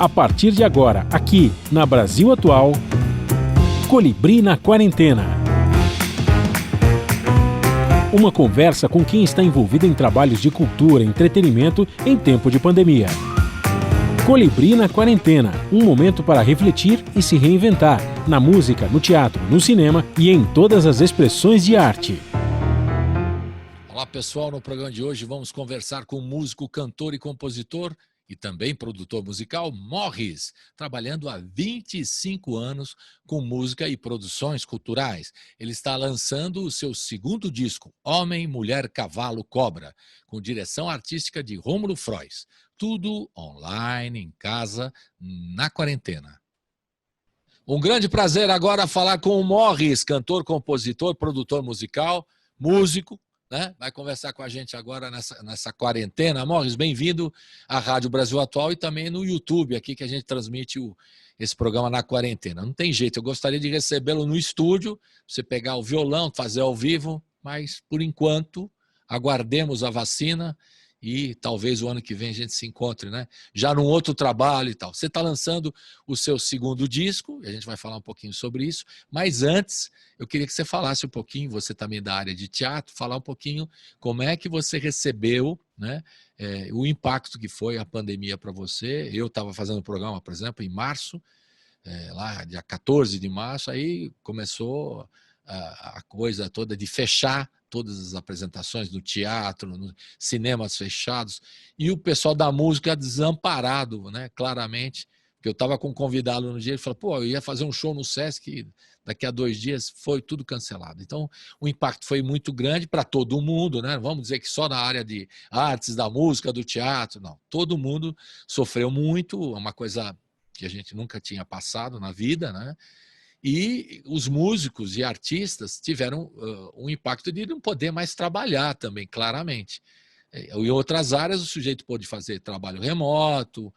A partir de agora, aqui na Brasil Atual, Colibri na Quarentena. Uma conversa com quem está envolvido em trabalhos de cultura e entretenimento em tempo de pandemia. Colibri na Quarentena, um momento para refletir e se reinventar, na música, no teatro, no cinema e em todas as expressões de arte. Olá pessoal, no programa de hoje vamos conversar com o músico, cantor e compositor e também produtor musical Morris, trabalhando há 25 anos com música e produções culturais. Ele está lançando o seu segundo disco, Homem, Mulher, Cavalo, Cobra, com direção artística de Rômulo Frois. Tudo online, em casa, na quarentena. Um grande prazer agora falar com o Morris, cantor, compositor, produtor musical, músico, né? Vai conversar com a gente agora nessa quarentena. Morris, bem-vindo à Rádio Brasil Atual e também no YouTube, aqui que a gente transmite esse programa na quarentena. Não tem jeito, eu gostaria de recebê-lo no estúdio, você pegar o violão, fazer ao vivo, mas, por enquanto, aguardemos a vacina e talvez o ano que vem a gente se encontre, né? Já num outro trabalho e tal. Você está lançando o seu segundo disco, a gente vai falar um pouquinho sobre isso, mas antes eu queria que você falasse um pouquinho, você também da área de teatro, falar um pouquinho como é que você recebeu, né, o impacto que foi a pandemia para você. Eu estava fazendo um programa, por exemplo, em março, lá dia 14 de março, aí começou a coisa toda de fechar todas as apresentações no teatro, nos cinemas fechados, e o pessoal da música desamparado, né, claramente, porque eu estava com um convidado no dia, ele falou, pô, eu ia fazer um show no Sesc, daqui a 2 dias foi tudo cancelado. Então, o impacto foi muito grande para todo mundo, né? Vamos dizer que só na área de artes, da música, do teatro, não. Todo mundo sofreu muito, uma coisa que a gente nunca tinha passado na vida, né? E os músicos e artistas tiveram um impacto de não poder mais trabalhar também, claramente. Em outras áreas, o sujeito pôde fazer trabalho remoto,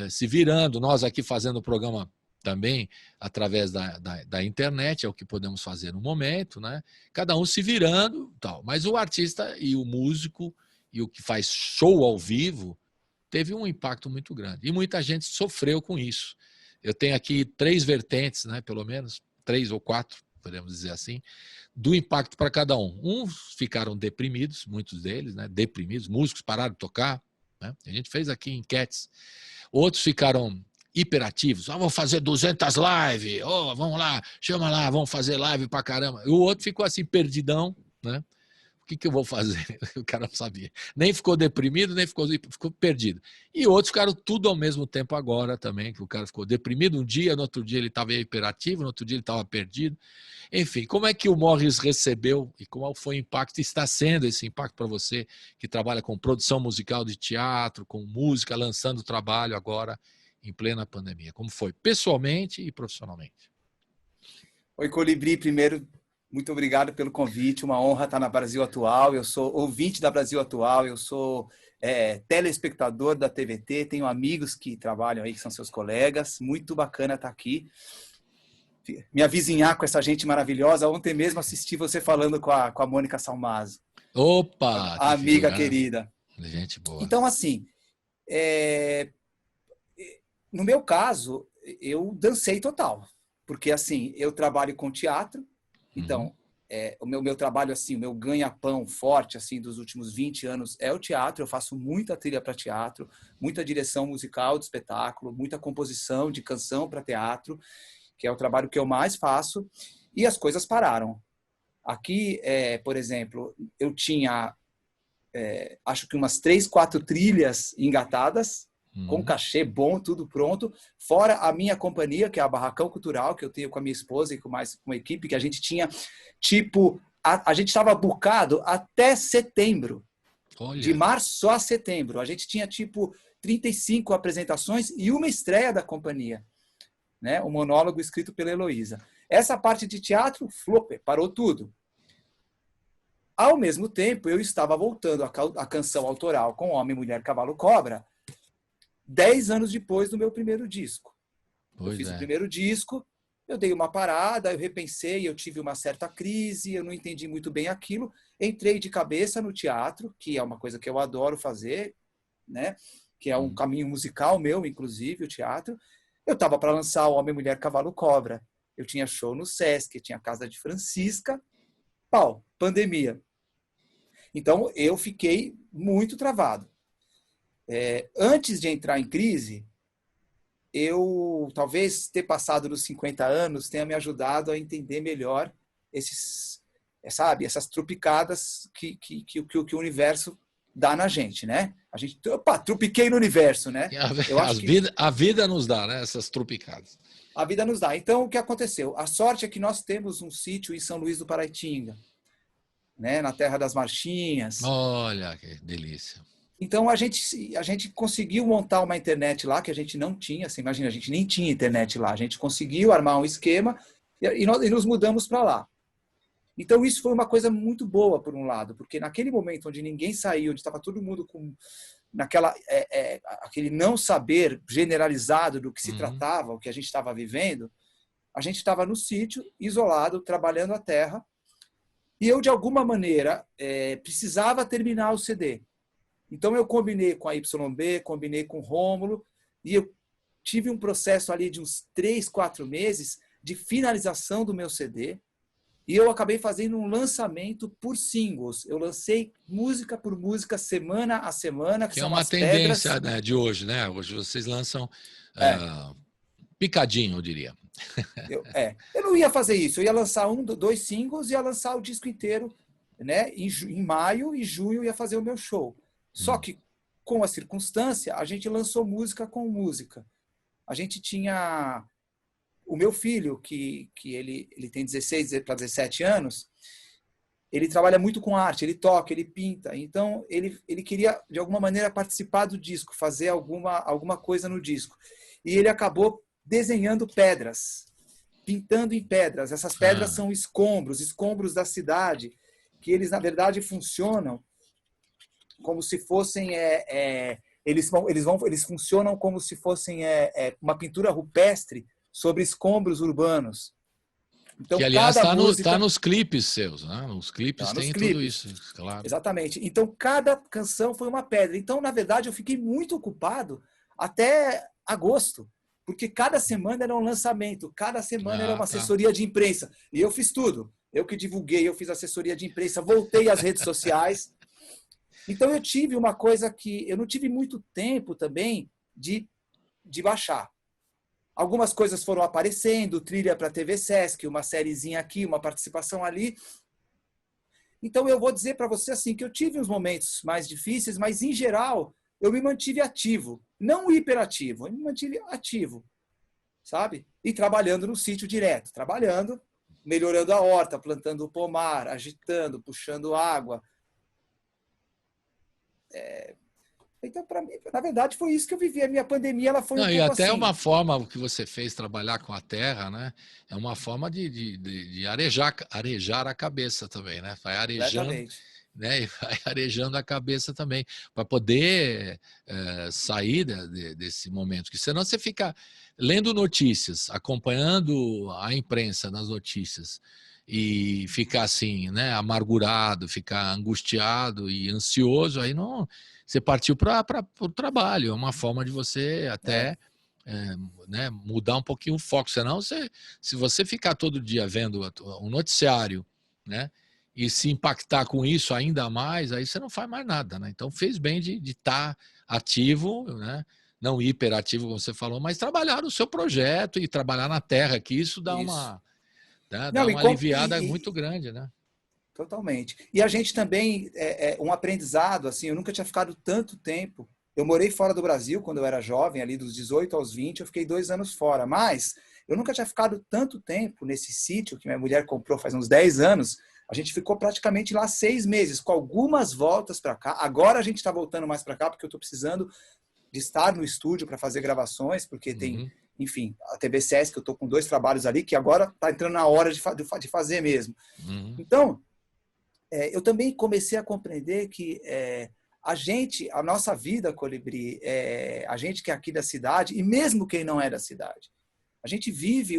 se virando. Nós aqui fazendo o programa também através da internet, é o que podemos fazer no momento, né? Cada um se virando, tal. Mas o artista e o músico e o que faz show ao vivo teve um impacto muito grande. E muita gente sofreu com isso. Eu tenho aqui 3 vertentes, né, pelo menos, 3 ou 4, podemos dizer assim, do impacto para cada um. Uns ficaram deprimidos, muitos deles, né, deprimidos, músicos pararam de tocar, né? A gente fez aqui enquetes. Outros ficaram hiperativos, vamos fazer 200 lives, vamos lá, chama lá, vamos fazer live para caramba. E o outro ficou assim, perdidão, né? O que eu vou fazer? O cara não sabia. Nem ficou deprimido, nem ficou perdido. E outros ficaram tudo ao mesmo tempo agora também, que o cara ficou deprimido um dia, no outro dia ele estava hiperativo, no outro dia ele estava perdido. Enfim, como é que o Morris recebeu e qual foi o impacto, está sendo esse impacto para você, que trabalha com produção musical de teatro, com música, lançando trabalho agora em plena pandemia? Como foi, pessoalmente e profissionalmente? Oi, Colibri, primeiro, muito obrigado pelo convite, uma honra estar na Brasil Atual. Eu sou ouvinte da Brasil Atual, eu sou telespectador da TVT, tenho amigos que trabalham aí, que são seus colegas, muito bacana estar aqui. Me avizinhar com essa gente maravilhosa. Ontem mesmo assisti você falando com a Mônica Salmazo. Opa! A amiga querida. Gente boa. Então, assim, no meu caso, eu dancei total. Porque, assim, eu trabalho com teatro, então, o meu trabalho, assim, o meu ganha-pão forte, assim, dos últimos 20 anos é o teatro. Eu faço muita trilha para teatro, muita direção musical de espetáculo, muita composição de canção para teatro, que é o trabalho que eu mais faço, e as coisas pararam. Aqui, por exemplo, eu tinha, acho que umas 3, 4 trilhas engatadas, com cachê bom, tudo pronto, fora a minha companhia, que é a Barracão Cultural, que eu tenho com a minha esposa e com mais uma equipe, que a gente tinha, tipo, a gente estava bucado até setembro. Olha. De março a setembro. A gente tinha, tipo, 35 apresentações e uma estreia da companhia, né? Um monólogo escrito pela Heloísa. Essa parte de teatro, flop, parou tudo. Ao mesmo tempo, eu estava voltando a canção autoral com Homem, Mulher, Cavalo, Cobra, 10 anos depois do meu primeiro disco. Eu fiz o primeiro disco, eu dei uma parada, eu repensei, eu tive uma certa crise, eu não entendi muito bem aquilo, entrei de cabeça no teatro, que é uma coisa que eu adoro fazer, né? que é um caminho musical meu, inclusive, o teatro. Eu estava para lançar o Homem, Mulher, Cavalo, Cobra. Eu tinha show no Sesc, tinha Casa de Francisca. Pau, pandemia. Então, eu fiquei muito travado. Antes de entrar em crise, eu, talvez ter passado dos 50 anos, tenha me ajudado a entender melhor essas trupicadas que o universo dá na gente, né? A gente, opa, trupiquei no universo, né? Eu acho a vida nos dá, né? Essas trupicadas. A vida nos dá. Então, o que aconteceu? A sorte é que nós temos um sítio em São Luís do Paraitinga, né? Na Terra das Marchinhas. Olha, que delícia. Então, a gente conseguiu montar uma internet lá que a gente não tinha. Você imagina, a gente nem tinha internet lá. A gente conseguiu armar um esquema e nos mudamos para lá. Então, isso foi uma coisa muito boa, por um lado, porque naquele momento onde ninguém saiu, onde estava todo mundo com aquele não saber generalizado do que se tratava, o que a gente estava vivendo, a gente estava no sítio, isolado, trabalhando a terra, e eu, de alguma maneira, precisava terminar o CD. Então, eu combinei com a YB, combinei com o Rômulo, e eu tive um processo ali de uns 3, 4 meses de finalização do meu CD, e eu acabei fazendo um lançamento por singles. Eu lancei música por música, semana a semana. Que é uma tendência, né, de hoje, né? Hoje vocês lançam picadinho, eu diria. Eu não ia fazer isso. Eu ia lançar 1, 2 singles e ia lançar o disco inteiro, né? Em maio e junho ia fazer o meu show. Só que, com a circunstância, a gente lançou música com música. A gente tinha... O meu filho, que ele tem 16 para 17 anos, ele trabalha muito com arte, ele toca, ele pinta. Então, ele queria, de alguma maneira, participar do disco, fazer alguma coisa no disco. E ele acabou desenhando pedras, pintando em pedras. Essas pedras são escombros da cidade, que eles, na verdade, funcionam como se fossem... Eles funcionam como se fossem uma pintura rupestre sobre escombros urbanos. Então, que, aliás, está nos clipes seus, né? Nos clipes tem tudo isso, claro. Exatamente. Então, cada canção foi uma pedra. Então, na verdade, eu fiquei muito ocupado até agosto, porque cada semana era um lançamento, cada semana era uma assessoria de imprensa. E eu fiz tudo. Eu que divulguei, eu fiz assessoria de imprensa, voltei às redes sociais. Então, eu tive uma coisa que eu não tive muito tempo também de baixar. Algumas coisas foram aparecendo, trilha para a TV Sesc, uma sériezinha aqui, uma participação ali. Então, eu vou dizer para você assim que eu tive uns momentos mais difíceis, mas, em geral, eu me mantive ativo. Não hiperativo, eu me mantive ativo, sabe? E trabalhando no sítio direto. Trabalhando, melhorando a horta, plantando o pomar, agitando, puxando água. Então, para mim, na verdade, foi isso que eu vivi. A minha pandemia, ela foi e até assim. Uma forma que você fez trabalhar com a terra, né? É uma forma de arejar a cabeça também, né? Vai arejando, né? E vai arejando a cabeça também, para poder sair desse momento. Porque senão você fica lendo notícias, acompanhando a imprensa nas notícias, e ficar assim, né? Amargurado, ficar angustiado e ansioso, aí não... Você partiu para o trabalho, é uma forma de você até né, mudar um pouquinho o foco. Senão, se você ficar todo dia vendo um noticiário, né, e se impactar com isso ainda mais, aí você não faz mais nada. Né? Então, fez bem de estar ativo, né, não hiperativo, como você falou, mas trabalhar no seu projeto e trabalhar na terra, que isso dá uma aliviada muito grande, né? Totalmente. E a gente também, um aprendizado, assim, eu nunca tinha ficado tanto tempo. Eu morei fora do Brasil quando eu era jovem, ali dos 18 aos 20, eu fiquei 2 anos fora. Mas eu nunca tinha ficado tanto tempo nesse sítio que minha mulher comprou faz uns 10 anos. A gente ficou praticamente lá 6 meses, com algumas voltas para cá. Agora a gente está voltando mais para cá, porque eu estou precisando de estar no estúdio para fazer gravações, porque tem, enfim, a TV Sesc, eu estou com 2 trabalhos ali, que agora está entrando na hora de fazer mesmo. Então... eu também comecei a compreender que a nossa vida, Colibri, a gente que é aqui da cidade, e mesmo quem não é da cidade, a gente vive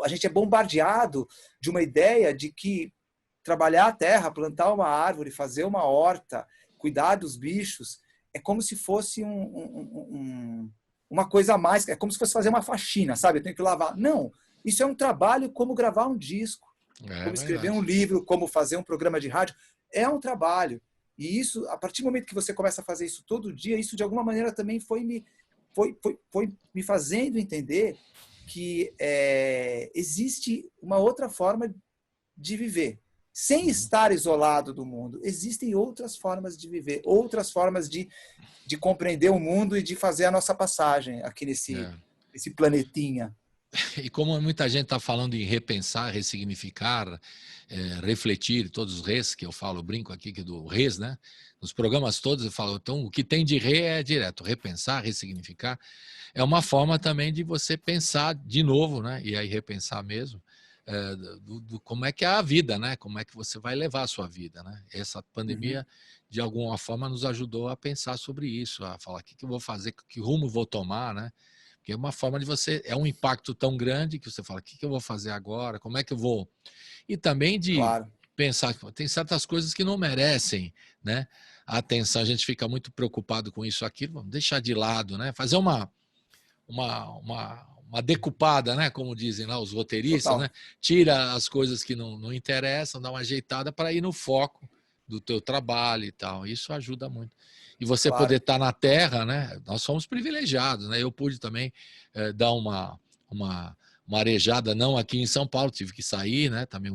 a gente é bombardeado de uma ideia de que trabalhar a terra, plantar uma árvore, fazer uma horta, cuidar dos bichos, é como se fosse uma coisa a mais, é como se fosse fazer uma faxina, sabe? Eu tenho que lavar. Não, isso é um trabalho como gravar um disco, como escrever um livro, como fazer um programa de rádio. É um trabalho. E isso, a partir do momento que você começa a fazer isso todo dia, isso de alguma maneira também foi me fazendo entender que existe uma outra forma de viver. Sem estar isolado do mundo, existem outras formas de viver, outras formas de compreender o mundo e de fazer a nossa passagem aqui nesse planetinha. E como muita gente está falando em repensar, ressignificar, refletir, todos os res que eu falo, brinco aqui que do res, né? Nos programas todos eu falo, então o que tem de re é direto, repensar, ressignificar. É uma forma também de você pensar de novo, né? E aí repensar mesmo, do como é que é a vida, né? Como é que você vai levar a sua vida, né? Essa pandemia, de alguma forma, nos ajudou a pensar sobre isso, a falar o que eu vou fazer, que rumo vou tomar, né? Porque é uma forma de você... É um impacto tão grande que você fala, o que eu vou fazer agora? Como é que eu vou... E também de pensar que tem certas coisas que não merecem, né, a atenção. A gente fica muito preocupado com isso, aquilo. Vamos deixar de lado, né? Fazer uma decupada, né? Como dizem lá os roteiristas, né? Tira as coisas que não interessam, dá uma ajeitada para ir no foco do teu trabalho e tal. Isso ajuda muito. E você poder estar na terra, né? Nós somos privilegiados, né? Eu pude também dar uma arejada, não aqui em São Paulo, tive que sair, né? Também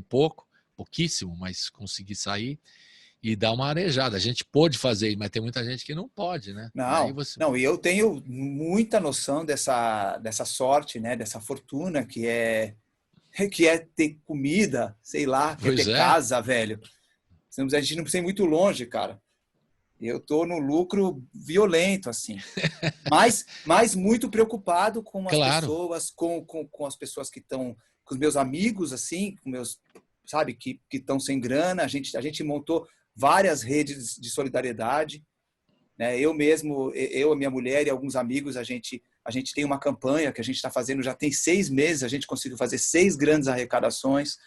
pouquíssimo, mas consegui sair e dar uma arejada. A gente pôde fazer, mas tem muita gente que não pode, né? Não, e eu tenho muita noção dessa sorte, né? Dessa fortuna que é ter comida, sei lá, que é ter casa, velho. A gente não precisa ir muito longe, cara. Eu tô no lucro violento, assim. Mas muito preocupado com as pessoas, com as pessoas que estão, com os meus amigos, assim, com meus, sabe, que estão sem grana. A gente montou várias redes de solidariedade, né? Eu mesmo, a minha mulher e alguns amigos, a gente tem uma campanha que a gente está fazendo, já tem 6 meses, a gente conseguiu fazer 6 grandes arrecadações,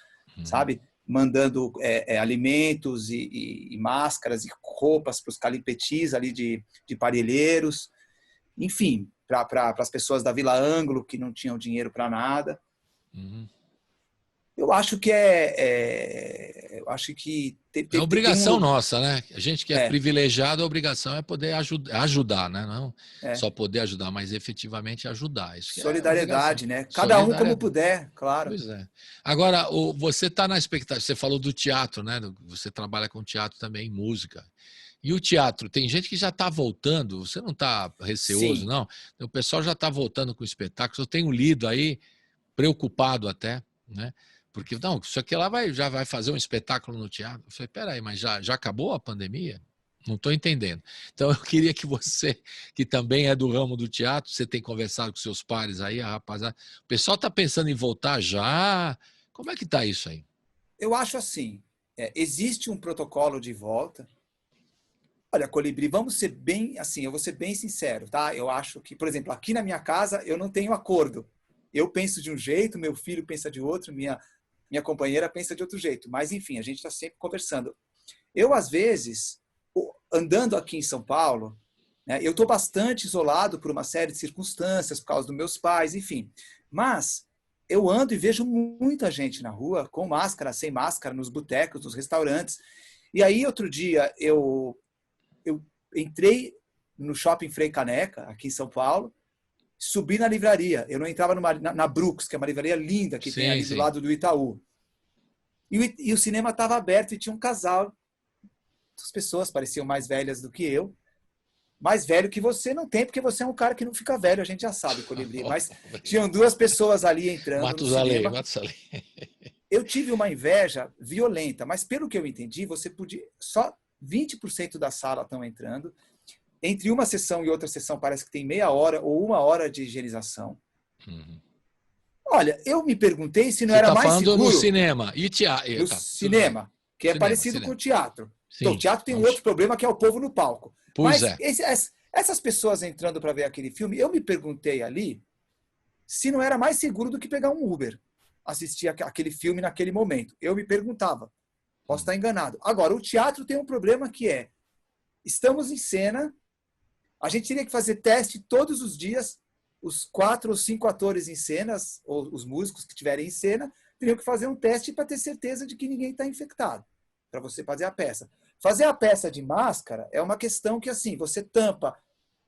sabe? Mandando alimentos e máscaras e roupas para os calipetis ali de Parelheiros, enfim, para as pessoas da Vila Ângulo que não tinham dinheiro para nada. Eu acho que eu acho que é obrigação nossa, né? A gente que é privilegiado, a obrigação é poder ajudar, né? Não só poder ajudar, mas efetivamente ajudar. Isso solidariedade, né? Cada um como puder, claro. Pois é. Agora, você está na expectativa, você falou do teatro, né? Você trabalha com teatro também, música. E o teatro, tem gente que já está voltando, você não está receoso, não? O pessoal já está voltando com espetáculos, eu tenho lido aí, preocupado até, né? Porque, não, isso aqui já vai fazer um espetáculo no teatro. Eu falei, peraí, mas já acabou a pandemia? Não estou entendendo. Então, eu queria que você, que também é do ramo do teatro, você tem conversado com seus pares aí, a rapaziada. O pessoal está pensando em voltar já? Como é que está isso aí? Eu acho assim, existe um protocolo de volta. Olha, Colibri, vamos ser bem, assim, eu vou ser bem sincero, tá? Eu acho que, por exemplo, aqui na minha casa, eu não tenho acordo. Eu penso de um jeito, meu filho pensa de outro, minha companheira pensa de outro jeito. Mas, enfim, a gente está sempre conversando. Eu, às vezes, andando aqui em São Paulo, né, eu estou bastante isolado por uma série de circunstâncias, por causa dos meus pais, enfim. Mas eu ando e vejo muita gente na rua, com máscara, sem máscara, nos botecos, nos restaurantes. E aí, outro dia, eu entrei no Shopping Frei Caneca, aqui em São Paulo, subi na livraria. Eu não entrava na Brooks, que é uma livraria linda que tem ali do lado do Itaú. E o cinema estava aberto e tinha um casal. As pessoas pareciam mais velhas do que eu. Mais velho que você não tem, porque você é um cara que não fica velho, a gente já sabe, Colibri. Mas tinham 2 pessoas ali entrando no cinema. Eu tive uma inveja violenta, mas pelo que eu entendi, você podia... Só 20% da sala estão entrando. Entre uma sessão e outra sessão parece que tem meia hora ou 1 hora de higienização. Olha, eu me perguntei se não era mais seguro... Você está falando no cinema e teatro. No cinema, que é parecido com o teatro. Sim, então, o teatro tem um outro problema, que é o povo no palco. Mas essas pessoas entrando para ver aquele filme, eu me perguntei ali se não era mais seguro do que pegar um Uber, assistir aquele filme naquele momento. Eu me perguntava. Posso estar enganado. Agora, o teatro tem um problema que estamos em cena, A gente teria que fazer teste todos os dias, os 4 ou 5 atores em cenas, ou os músicos que estiverem em cena, teriam que fazer um teste para ter certeza de que ninguém está infectado, para você fazer a peça. Fazer a peça de máscara é uma questão que, assim, você tampa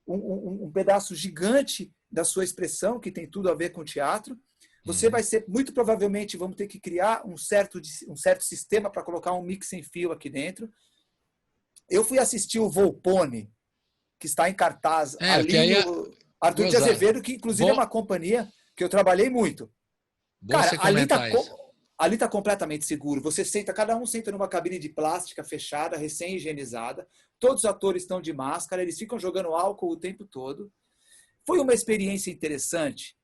um pedaço gigante da sua expressão, que tem tudo a ver com teatro. Você vai ser, muito provavelmente, vamos ter que criar um certo sistema para colocar um mix sem fio aqui dentro. Eu fui assistir o Volpone, que está em cartaz ali no Arthur de Azevedo, que inclusive é uma companhia que eu trabalhei muito. Cara, ali tá completamente seguro. Você senta, cada um senta numa cabine de plástica fechada, recém-higienizada. Todos os atores estão de máscara, eles ficam jogando álcool o tempo todo. Foi uma experiência interessante,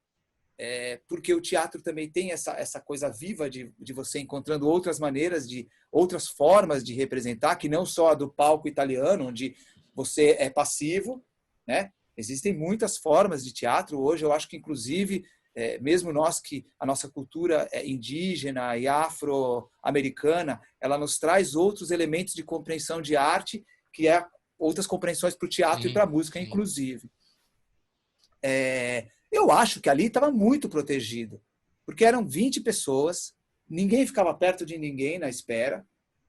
porque o teatro também tem essa coisa viva de você encontrando outras maneiras, outras formas de representar, que não só a do palco italiano, onde você é passivo, né? Existem muitas formas de teatro hoje. Eu acho que, inclusive, mesmo nós que a nossa cultura é indígena e afro-americana, ela nos traz outros elementos de compreensão de arte, que é outras compreensões para o teatro e para a música, inclusive. Eu acho que ali estava muito protegido, porque eram 20 pessoas, ninguém ficava perto de ninguém na espera,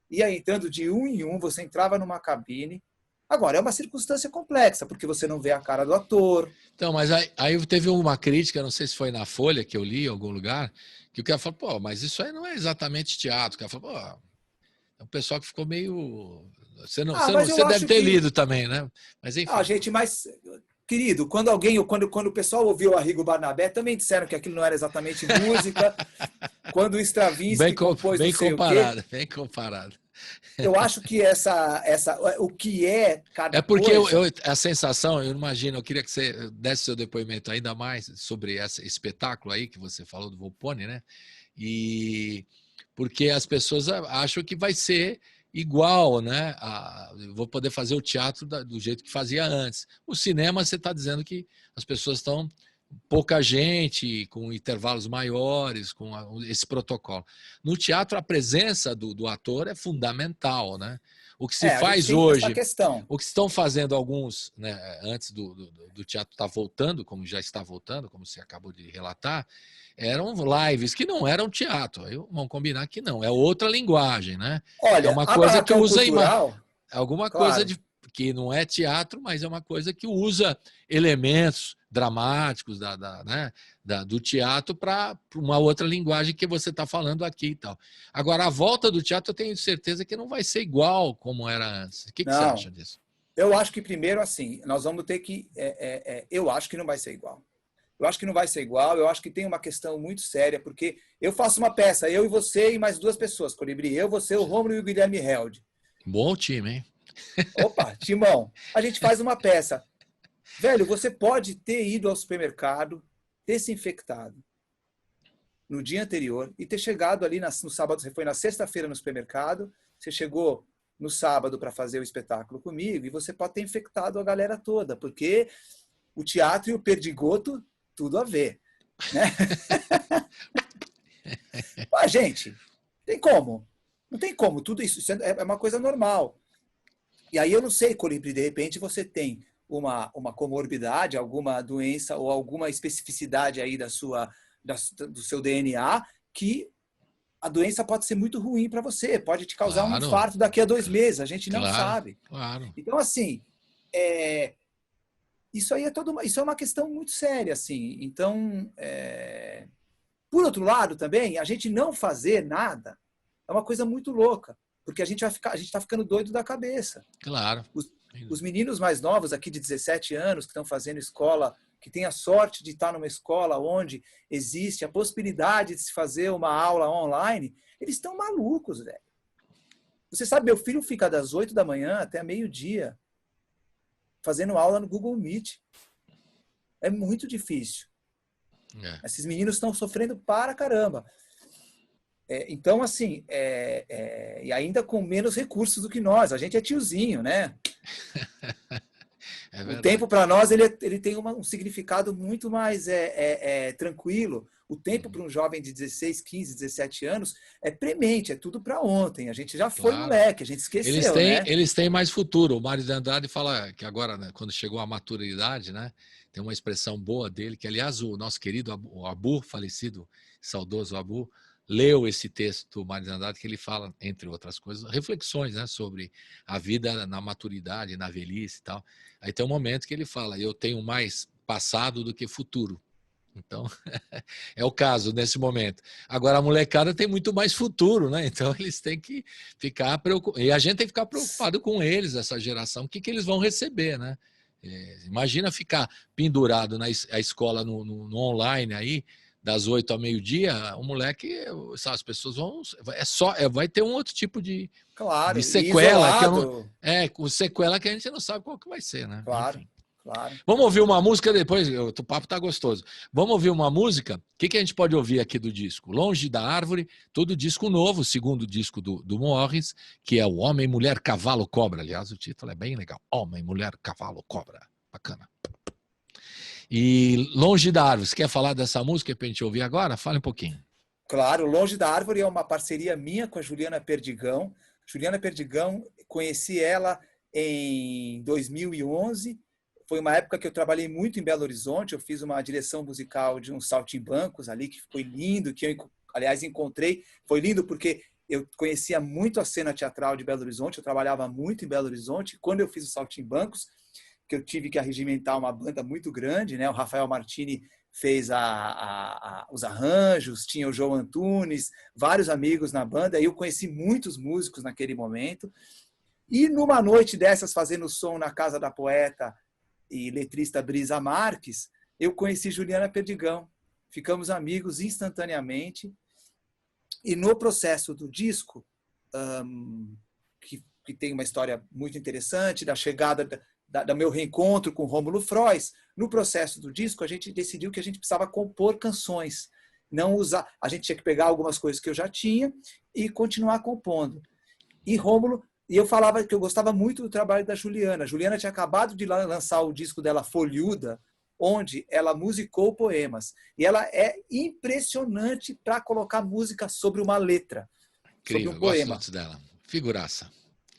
ia entrando de um em um, você entrava numa cabine. Agora, é uma circunstância complexa, porque você não vê a cara do ator. Então, mas aí teve uma crítica, não sei se foi na Folha que eu li em algum lugar, que o cara falou, pô, mas isso aí não é exatamente teatro. O cara falou, pô, é um pessoal que ficou meio... Você deve ter lido também, né? Mas enfim. Gente, mas... Querido, quando o pessoal ouviu Arrigo Barnabé, também disseram que aquilo não era exatamente música. Quando o Stravinsky compôs não sei o quê. Bem comparado. Eu acho que o que é cada porque coisa... a sensação, eu imagino, eu queria que você desse seu depoimento ainda mais sobre esse espetáculo aí que você falou do Volpone, né? E porque as pessoas acham que vai ser igual, né? Vou poder fazer o teatro do jeito que fazia antes. O cinema, você está dizendo que as pessoas estão pouca gente, com intervalos maiores, com esse protocolo. No teatro, a presença do ator é fundamental, né? O que se faz hoje, o que estão fazendo alguns, né, antes do teatro estar voltando, como já está voltando, como você acabou de relatar, eram lives que não eram teatro. Aí vamos combinar que não, é outra linguagem, né? Olha, é uma coisa que usa alguma coisa que não é teatro, mas é uma coisa que usa elementos dramáticos do teatro para uma outra linguagem que você está falando aqui e tal. Agora, a volta do teatro eu tenho certeza que não vai ser igual como era antes. O que você acha disso? Eu acho que primeiro, assim, nós vamos ter que... eu acho que não vai ser igual. Eu acho que não vai ser igual, eu acho que tem uma questão muito séria, porque eu faço uma peça, eu e você e mais 2 pessoas, Colibri, eu, você, o Rômulo e o Guilherme Held. Bom time, hein? Opa, timão. A gente faz uma peça. Velho, você pode ter ido ao supermercado, ter se infectado no dia anterior e ter chegado ali no sábado, você foi na sexta-feira no supermercado, você chegou no sábado para fazer o espetáculo comigo e você pode ter infectado a galera toda, porque o teatro e o perdigoto, tudo a ver. Né? Mas, gente, tem como? Não tem como. Tudo isso é uma coisa normal. E aí eu não sei, Colibri, de repente você tem uma comorbidade, alguma doença ou alguma especificidade aí do seu DNA que a doença pode ser muito ruim para você, pode te causar um infarto daqui a 2 meses, a gente não sabe. Claro. Então, assim, isso aí isso é uma questão muito séria, assim. Então, por outro lado também, a gente não fazer nada é uma coisa muito louca, porque a gente está ficando doido da cabeça. Claro. Os meninos mais novos aqui de 17 anos que estão fazendo escola, que têm a sorte de estar numa escola onde existe a possibilidade de se fazer uma aula online, eles estão malucos, velho. Você sabe, meu filho fica das 8 da manhã até meio-dia fazendo aula no Google Meet. É muito difícil. Esses meninos estão sofrendo para caramba. Então, assim, e ainda com menos recursos do que nós. A gente é tiozinho, né? O tempo para nós ele tem um significado muito mais tranquilo. O tempo para um jovem de 16, 15, 17 anos é premente, é tudo para ontem. A gente já foi moleque, a gente esqueceu, né? Eles têm mais futuro. O Mário de Andrade fala que agora, né, quando chegou à maturidade, né, tem uma expressão boa dele, que aliás o nosso querido Abu, falecido, saudoso Abu, leu esse texto do Mário de Andrade, que ele fala, entre outras coisas, reflexões, né, sobre a vida na maturidade, na velhice e tal. Aí tem um momento que ele fala, eu tenho mais passado do que futuro. Então, é o caso nesse momento. Agora, a molecada tem muito mais futuro, né? Então, eles têm que ficar preocupados. E a gente tem que ficar preocupado com eles, essa geração, o que eles vão receber, né? Imagina ficar pendurado na escola no online aí, das 8 ao meio-dia, o moleque, sabe, as pessoas vão... vai ter um outro tipo de sequela. Com sequela que a gente não sabe qual que vai ser, né? Claro. Enfim. Claro. Vamos ouvir uma música depois, o papo tá gostoso. Vamos ouvir uma música? O que a gente pode ouvir aqui do disco? Longe da Árvore, todo disco novo, o segundo disco do Morris, que é o Homem, Mulher, Cavalo, Cobra. Aliás, o título é bem legal. Homem, Mulher, Cavalo, Cobra. Bacana. E Longe da Árvore, você quer falar dessa música pra gente ouvir agora? Fale um pouquinho. Claro, Longe da Árvore é uma parceria minha com a Juliana Perdigão. Juliana Perdigão, conheci ela em 2011. Foi uma época que eu trabalhei muito em Belo Horizonte, eu fiz uma direção musical de uns saltimbancos ali, que foi lindo, que eu, aliás, encontrei. Foi lindo porque eu conhecia muito a cena teatral de Belo Horizonte, eu trabalhava muito em Belo Horizonte. Quando eu fiz os saltimbancos, que eu tive que arregimentar uma banda muito grande, né? O Rafael Martini fez os arranjos, tinha o João Antunes, vários amigos na banda, e eu conheci muitos músicos naquele momento. E numa noite dessas, fazendo som na casa da poeta e letrista Brisa Marques, eu conheci Juliana Perdigão. Ficamos amigos instantaneamente. E no processo do disco, que tem uma história muito interessante, da chegada do meu reencontro com Rômulo Frois, no processo do disco, a gente decidiu que a gente precisava compor canções. Não usar, a gente tinha que pegar algumas coisas que eu já tinha e continuar compondo. E Rômulo... E eu falava que eu gostava muito do trabalho da Juliana. A Juliana tinha acabado de lançar o disco dela, Folhuda, onde ela musicou poemas. E ela é impressionante para colocar música sobre uma letra, sobre um poema. Gosto dela. Figuraça.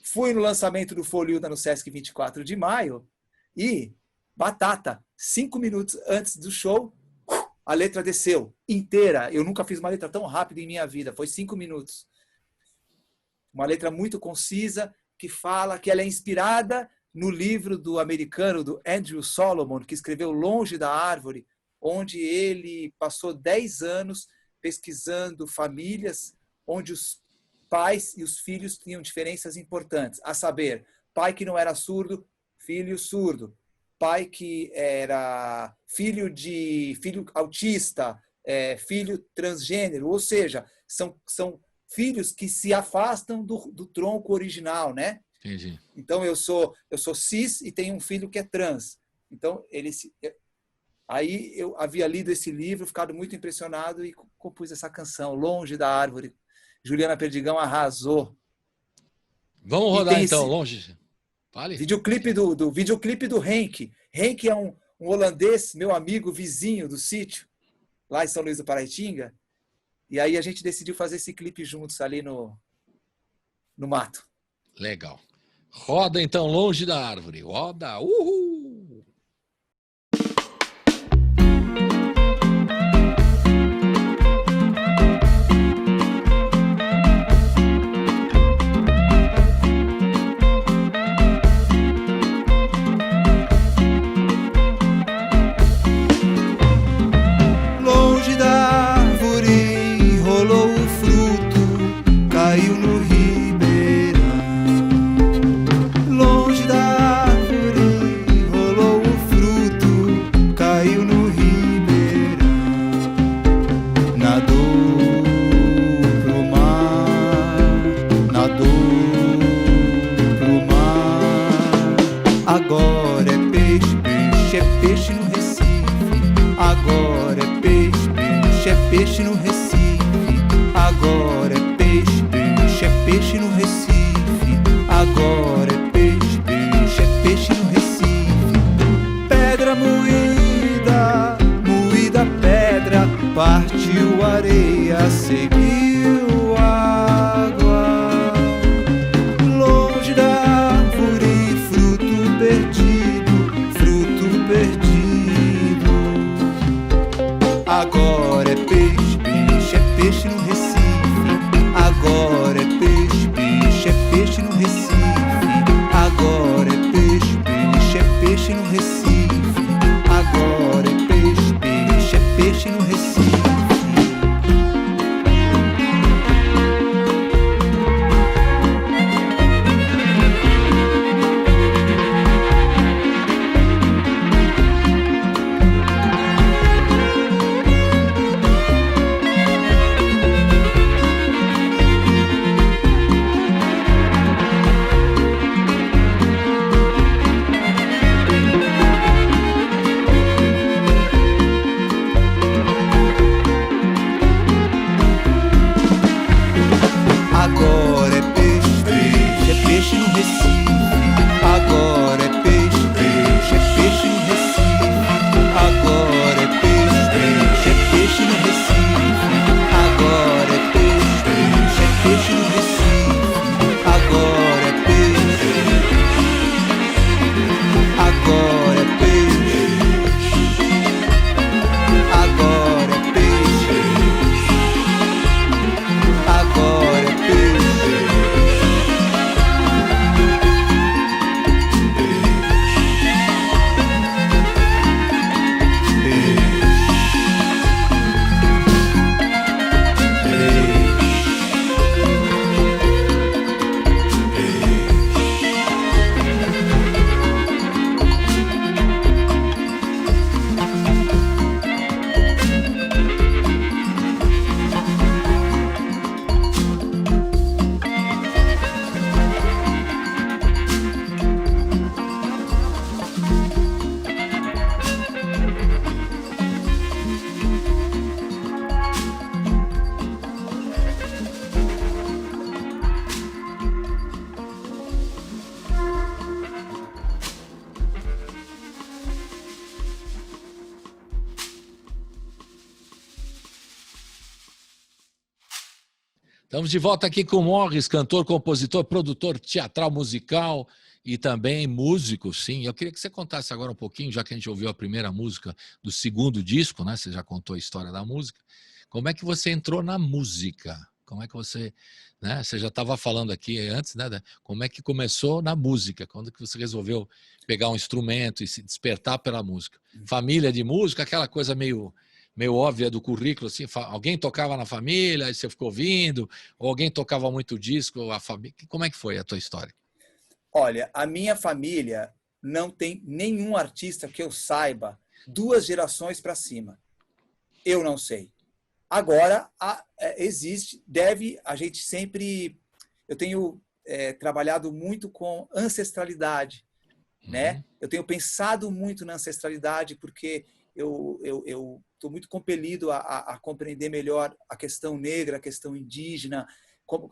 Fui no lançamento do Folhuda no Sesc 24 de maio e, batata, 5 minutos antes do show, a letra desceu inteira. Eu nunca fiz uma letra tão rápida em minha vida. Foi 5 minutos. Uma letra muito concisa, que fala que ela é inspirada no livro do americano, do Andrew Solomon, que escreveu Longe da Árvore, onde ele passou 10 anos pesquisando famílias onde os pais e os filhos tinham diferenças importantes. A saber, pai que não era surdo, filho surdo. Pai que era filho autista, filho transgênero. Ou seja, são filhos que se afastam do tronco original, né? Entendi. Então, eu sou cis e tenho um filho que é trans. Então, aí eu havia lido esse livro, ficado muito impressionado e compus essa canção, Longe da Árvore. Juliana Perdigão arrasou. Vamos rodar então, Longe. Fale. Videoclipe do Henk. Henk é um holandês, meu amigo, vizinho do sítio, lá em São Luís do Paraitinga. E aí a gente decidiu fazer esse clipe juntos ali no mato. Legal. Roda então, Longe da Árvore. Roda, uhul! Longe da árvore rolou o fruto, caiu no ribeirão. Longe da árvore rolou o fruto, caiu no ribeirão. Nadou pro mar, nadou pro mar. Agora é peixe no Recife. Agora é peixe no Recife. Agora é peixe no Recife. Agora é peixe no Recife. Pedra moída, pedra, parte peixe, é peixe no Recife. Agora é peixe, é peixe no Recife. Agora é peixe, é peixe no Recife. Agora é peixe, é peixe no Recife. Agora é peixe no Recife. Agora é peixe, é peixe no Recife. Agora é peixe no Recife. Agora é peixe no Recife. Agora é peixe. Agora é peixe. Agora é peixe. Agora é peixe. Estamos de volta aqui com o Morris, cantor, compositor, produtor teatral, musical e também músico, sim. Eu queria que você contasse agora um pouquinho, já que a gente ouviu a primeira música do segundo disco, né? Você já contou a história da música. Como é que você entrou na música? Como é que você, né? Você já estava falando aqui antes, né? Como é que começou na música? Quando que você resolveu pegar um instrumento e se despertar pela música? Família de música, aquela coisa meio óbvia do currículo, assim, alguém tocava na família, aí você ficou ouvindo, ou alguém tocava muito disco, a família. Como é que foi a tua história? Olha, a minha família não tem nenhum artista que eu saiba 2 gerações para cima. Eu não sei. Agora, existe, a gente sempre... Eu tenho trabalhado muito com ancestralidade, né? Eu tenho pensado muito na ancestralidade porque eu estou muito compelido a compreender melhor a questão negra, a questão indígena,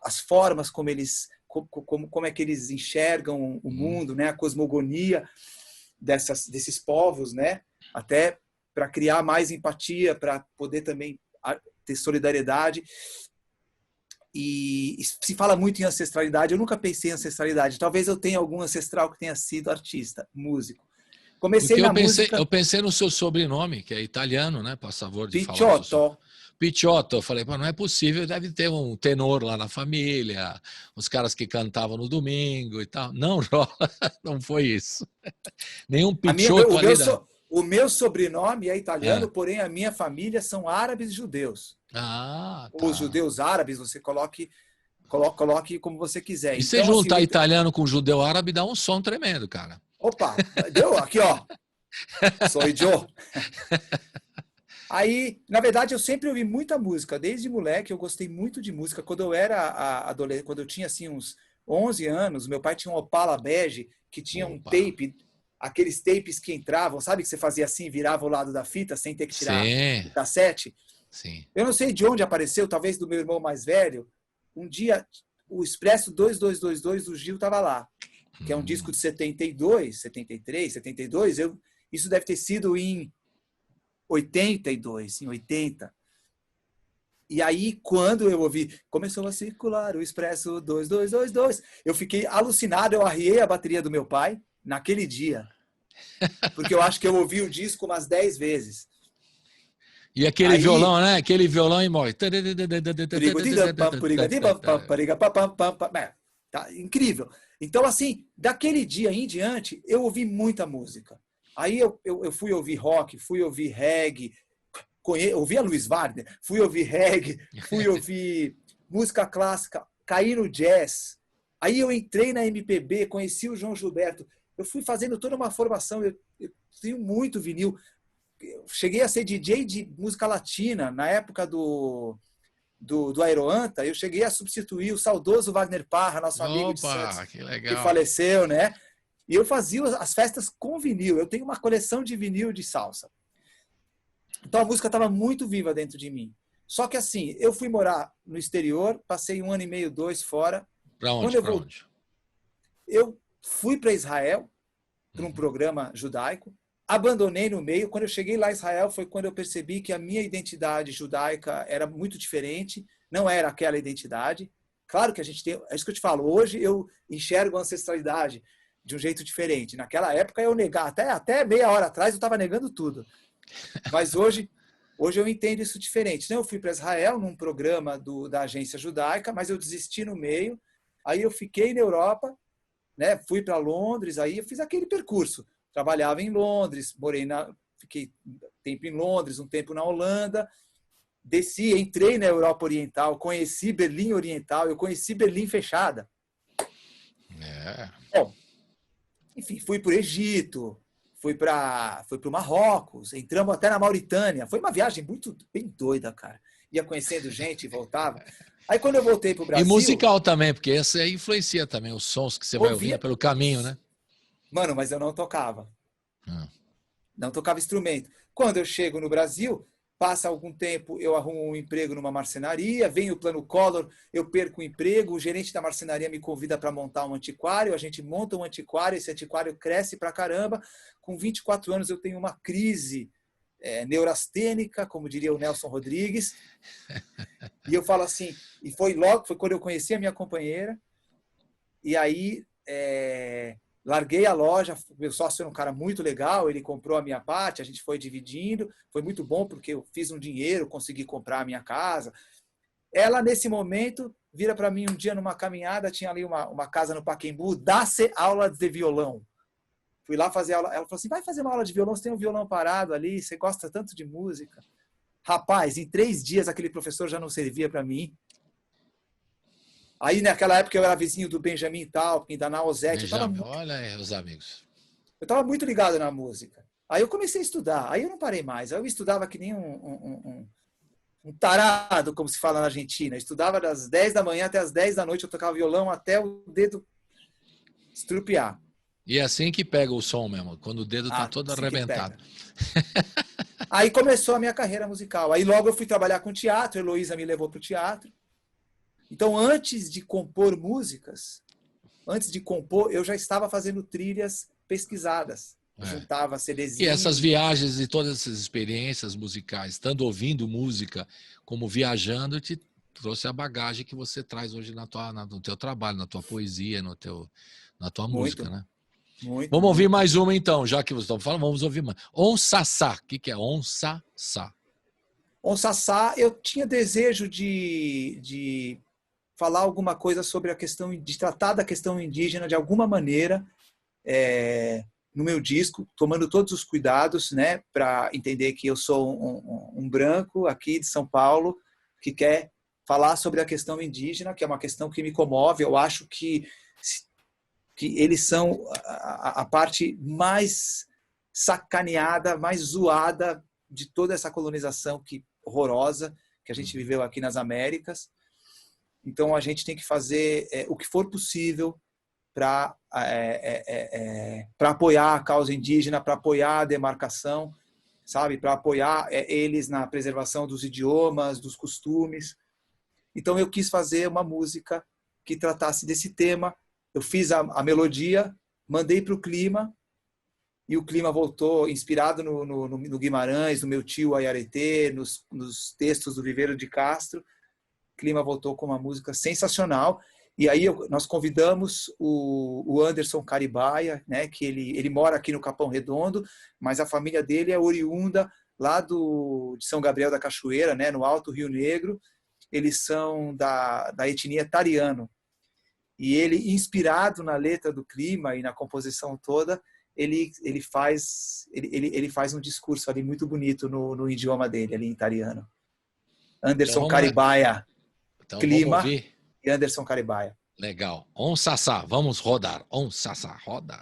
as formas como é que eles enxergam o mundo, né? A cosmogonia desses povos, né? Até para criar mais empatia, para poder também ter solidariedade. E se fala muito em ancestralidade, eu nunca pensei em ancestralidade. Talvez eu tenha algum ancestral que tenha sido artista, músico. Comecei na música... Eu pensei no seu sobrenome, que é italiano, né? Por favor de falar. Picciotto. Picciotto. Eu falei, não é possível, deve ter um tenor lá na família, os caras que cantavam no domingo e tal. Não, não foi isso. Nenhum Picciotto ali. O meu sobrenome é italiano, porém a minha família são árabes e judeus. Ah, tá. Os judeus árabes, você coloque como você quiser. E você juntar italiano com judeu árabe dá um som tremendo, cara. Opa, deu aqui, ó. Sou idiota. Aí, na verdade, eu sempre ouvi muita música. Desde moleque, eu gostei muito de música. Quando eu era adolescente, quando eu tinha assim uns 11 anos, meu pai tinha um Opala bege que tinha um tape, aqueles tapes que entravam, sabe que você fazia assim, virava o lado da fita sem ter que tirar o cassete? Sim. Eu não sei de onde apareceu, talvez do meu irmão mais velho. Um dia, o Expresso 2222 do Gil estava lá, que é um disco de 72, 73, 72. Isso deve ter sido em 82, em 80. E aí, quando eu ouvi, começou a circular o Expresso 2222, eu fiquei alucinado, eu arriei a bateria do meu pai naquele dia. Porque eu acho que eu ouvi o disco umas 10 vezes. E aquele Aí- violão, né? Aquele violão e morre. Tá incrível. Então, assim, daquele dia em diante, eu ouvi muita música. Aí eu fui ouvir rock, fui ouvir reggae, ouvi a Luiz Wagner, fui ouvir reggae, fui ouvir música clássica, caí no jazz. Aí eu entrei na MPB, conheci o João Gilberto. Eu fui fazendo toda uma formação, eu tenho muito vinil. Eu cheguei a ser DJ de música latina na época do Aeroanta. Eu cheguei a substituir o saudoso Wagner Parra, nosso amigo de Santos, Opa, que que legal. faleceu, né? E eu fazia as festas com vinil. Eu tenho uma coleção de vinil de salsa. Então a música estava muito viva dentro de mim. Só que assim, eu fui morar no exterior, passei 1 ano e meio, 2 fora. Pra onde? Quando eu Pra vou- onde? Eu fui para Israel, para um programa judaico, abandonei no meio. Quando eu cheguei lá em Israel, foi quando eu percebi que a minha identidade judaica era muito diferente, não era aquela identidade. Claro que a gente tem, é isso que eu te falo, hoje eu enxergo a ancestralidade de um jeito diferente. Naquela época eu negava, até meia hora atrás eu estava negando tudo. Mas hoje eu entendo isso diferente. Então, eu fui para Israel num programa da agência judaica, mas eu desisti no meio. Aí eu fiquei na Europa, né? Fui para Londres, aí eu fiz aquele percurso. Trabalhava em Londres, fiquei tempo em Londres, um tempo na Holanda, desci, entrei na Europa Oriental, conheci Berlim Oriental, eu conheci Berlim fechada. É. Bom, enfim, fui para o Egito, fui para o Marrocos, entramos até na Mauritânia. Foi uma viagem bem doida, cara. Ia conhecendo gente e voltava. Aí quando eu voltei para o Brasil... E musical também, porque essa aí influencia também os sons que você vai ouvindo pelo caminho, né? Mano, mas eu não tocava. Ah. Não tocava instrumento. Quando eu chego no Brasil, passa algum tempo, eu arrumo um emprego numa marcenaria, vem o plano Collor, eu perco o emprego, o gerente da marcenaria me convida para montar um antiquário, a gente monta um antiquário, esse antiquário cresce pra caramba. Com 24 anos eu tenho uma crise neurastênica, como diria o Nelson Rodrigues. E eu falo assim, e foi quando eu conheci a minha companheira, e aí larguei a loja. Meu sócio era um cara muito legal, ele comprou a minha parte, a gente foi dividindo, foi muito bom porque eu fiz um dinheiro, consegui comprar a minha casa. Ela, nesse momento, vira para mim um dia numa caminhada, tinha ali uma casa no Pacaembu, dá-se aula de violão. Fui lá fazer aula, ela falou assim, vai fazer uma aula de violão, você tem um violão parado ali, você gosta tanto de música. Rapaz, em 3 dias aquele professor já não servia para mim. Aí, naquela época, eu era vizinho do Benjamin Taupin, da Nausete. Olha aí, os amigos. Eu estava muito ligado na música. Aí eu comecei a estudar. Aí eu não parei mais. Aí eu estudava que nem um tarado, como se fala na Argentina. Eu estudava das 10 da manhã até as 10 da noite. Eu tocava violão até o dedo estrupiar. E é assim que pega o som mesmo, quando o dedo tá todo assim arrebentado. Aí começou a minha carreira musical. Aí logo eu fui trabalhar com teatro. A Heloísa me levou para o teatro. Então, antes de compor músicas, eu já estava fazendo trilhas pesquisadas. Juntava CDzinhos. E essas viagens e todas essas experiências musicais, estando ouvindo música como viajando, te trouxe a bagagem que você traz hoje no teu trabalho, na tua poesia, na tua música, né? Muito. Vamos ouvir mais uma então, já que você está falando, vamos ouvir mais. Onsassá, o que é Onsassá? Onsassá, eu tinha desejo de falar alguma coisa sobre a questão, de tratar da questão indígena de alguma maneira no meu disco, tomando todos os cuidados, né, para entender que eu sou um branco aqui de São Paulo que quer falar sobre a questão indígena, que é uma questão que me comove. Eu acho que eles são a parte mais sacaneada, mais zoada de toda essa colonização horrorosa que a gente viveu aqui nas Américas. Então, a gente tem que fazer o que for possível para apoiar a causa indígena, para apoiar a demarcação, sabe? Para apoiar eles na preservação dos idiomas, dos costumes. Então, eu quis fazer uma música que tratasse desse tema. Eu fiz a melodia, mandei para o Clima, e o Clima voltou inspirado no Guimarães, no meu tio Ayaretê, nos textos do Viveiro de Castro. Clima voltou com uma música sensacional. E aí nós convidamos o Anderson Caribaia, né, que ele mora aqui no Capão Redondo, mas a família dele é oriunda lá de São Gabriel da Cachoeira, né, no Alto Rio Negro. Eles são da etnia Tariano. E ele, inspirado na letra do Clima e na composição toda, ele faz um discurso ali muito bonito no idioma dele, ali em Tariano. Anderson Caribaia, então, Clima e Anderson Caribaia. Legal. On Sassá, vamos rodar. On Sassá, roda.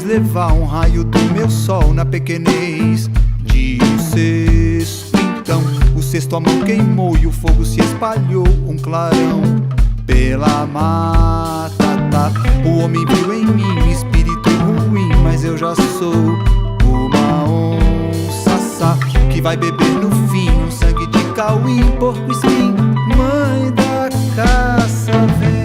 Levar um raio do meu sol na pequenez de um cesto. Então o cesto a mão queimou e o fogo se espalhou, um clarão pela mata, tá. O homem viu em mim espírito ruim, mas eu já sou uma onça sá, que vai beber no fim um sangue de cauim, porco espinho, mãe da caça, vem.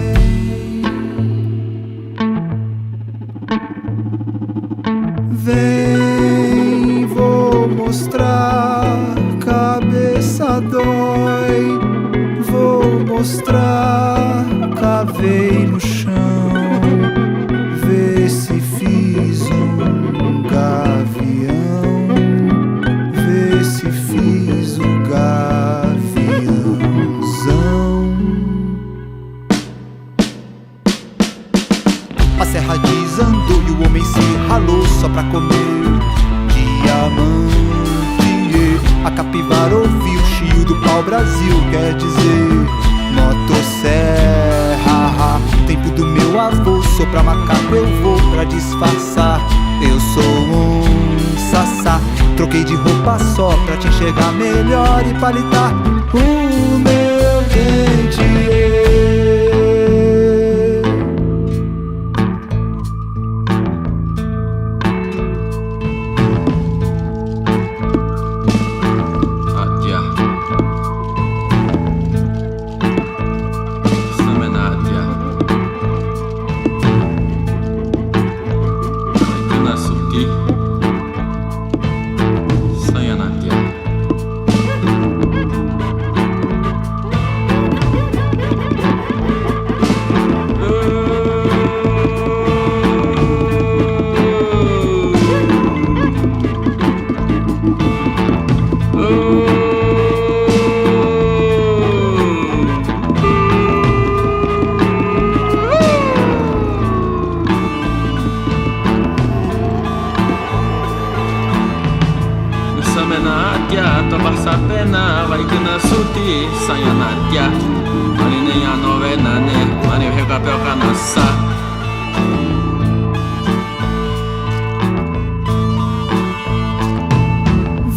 Vem, vou mostrar, cabeça dói. Vou mostrar, cavei no chão. Vê se fiz um gavião. Vê se fiz um gaviãozão. A serra desandou e o homem se ralou só pra comer diamante. A capivara ouviu o chiu do pau-brasil, quer dizer motosserra. Tempo do meu avô, sou pra macaco eu vou pra disfarçar. Eu sou um sassá, troquei de roupa só pra te enxergar melhor e palitar o meu dente.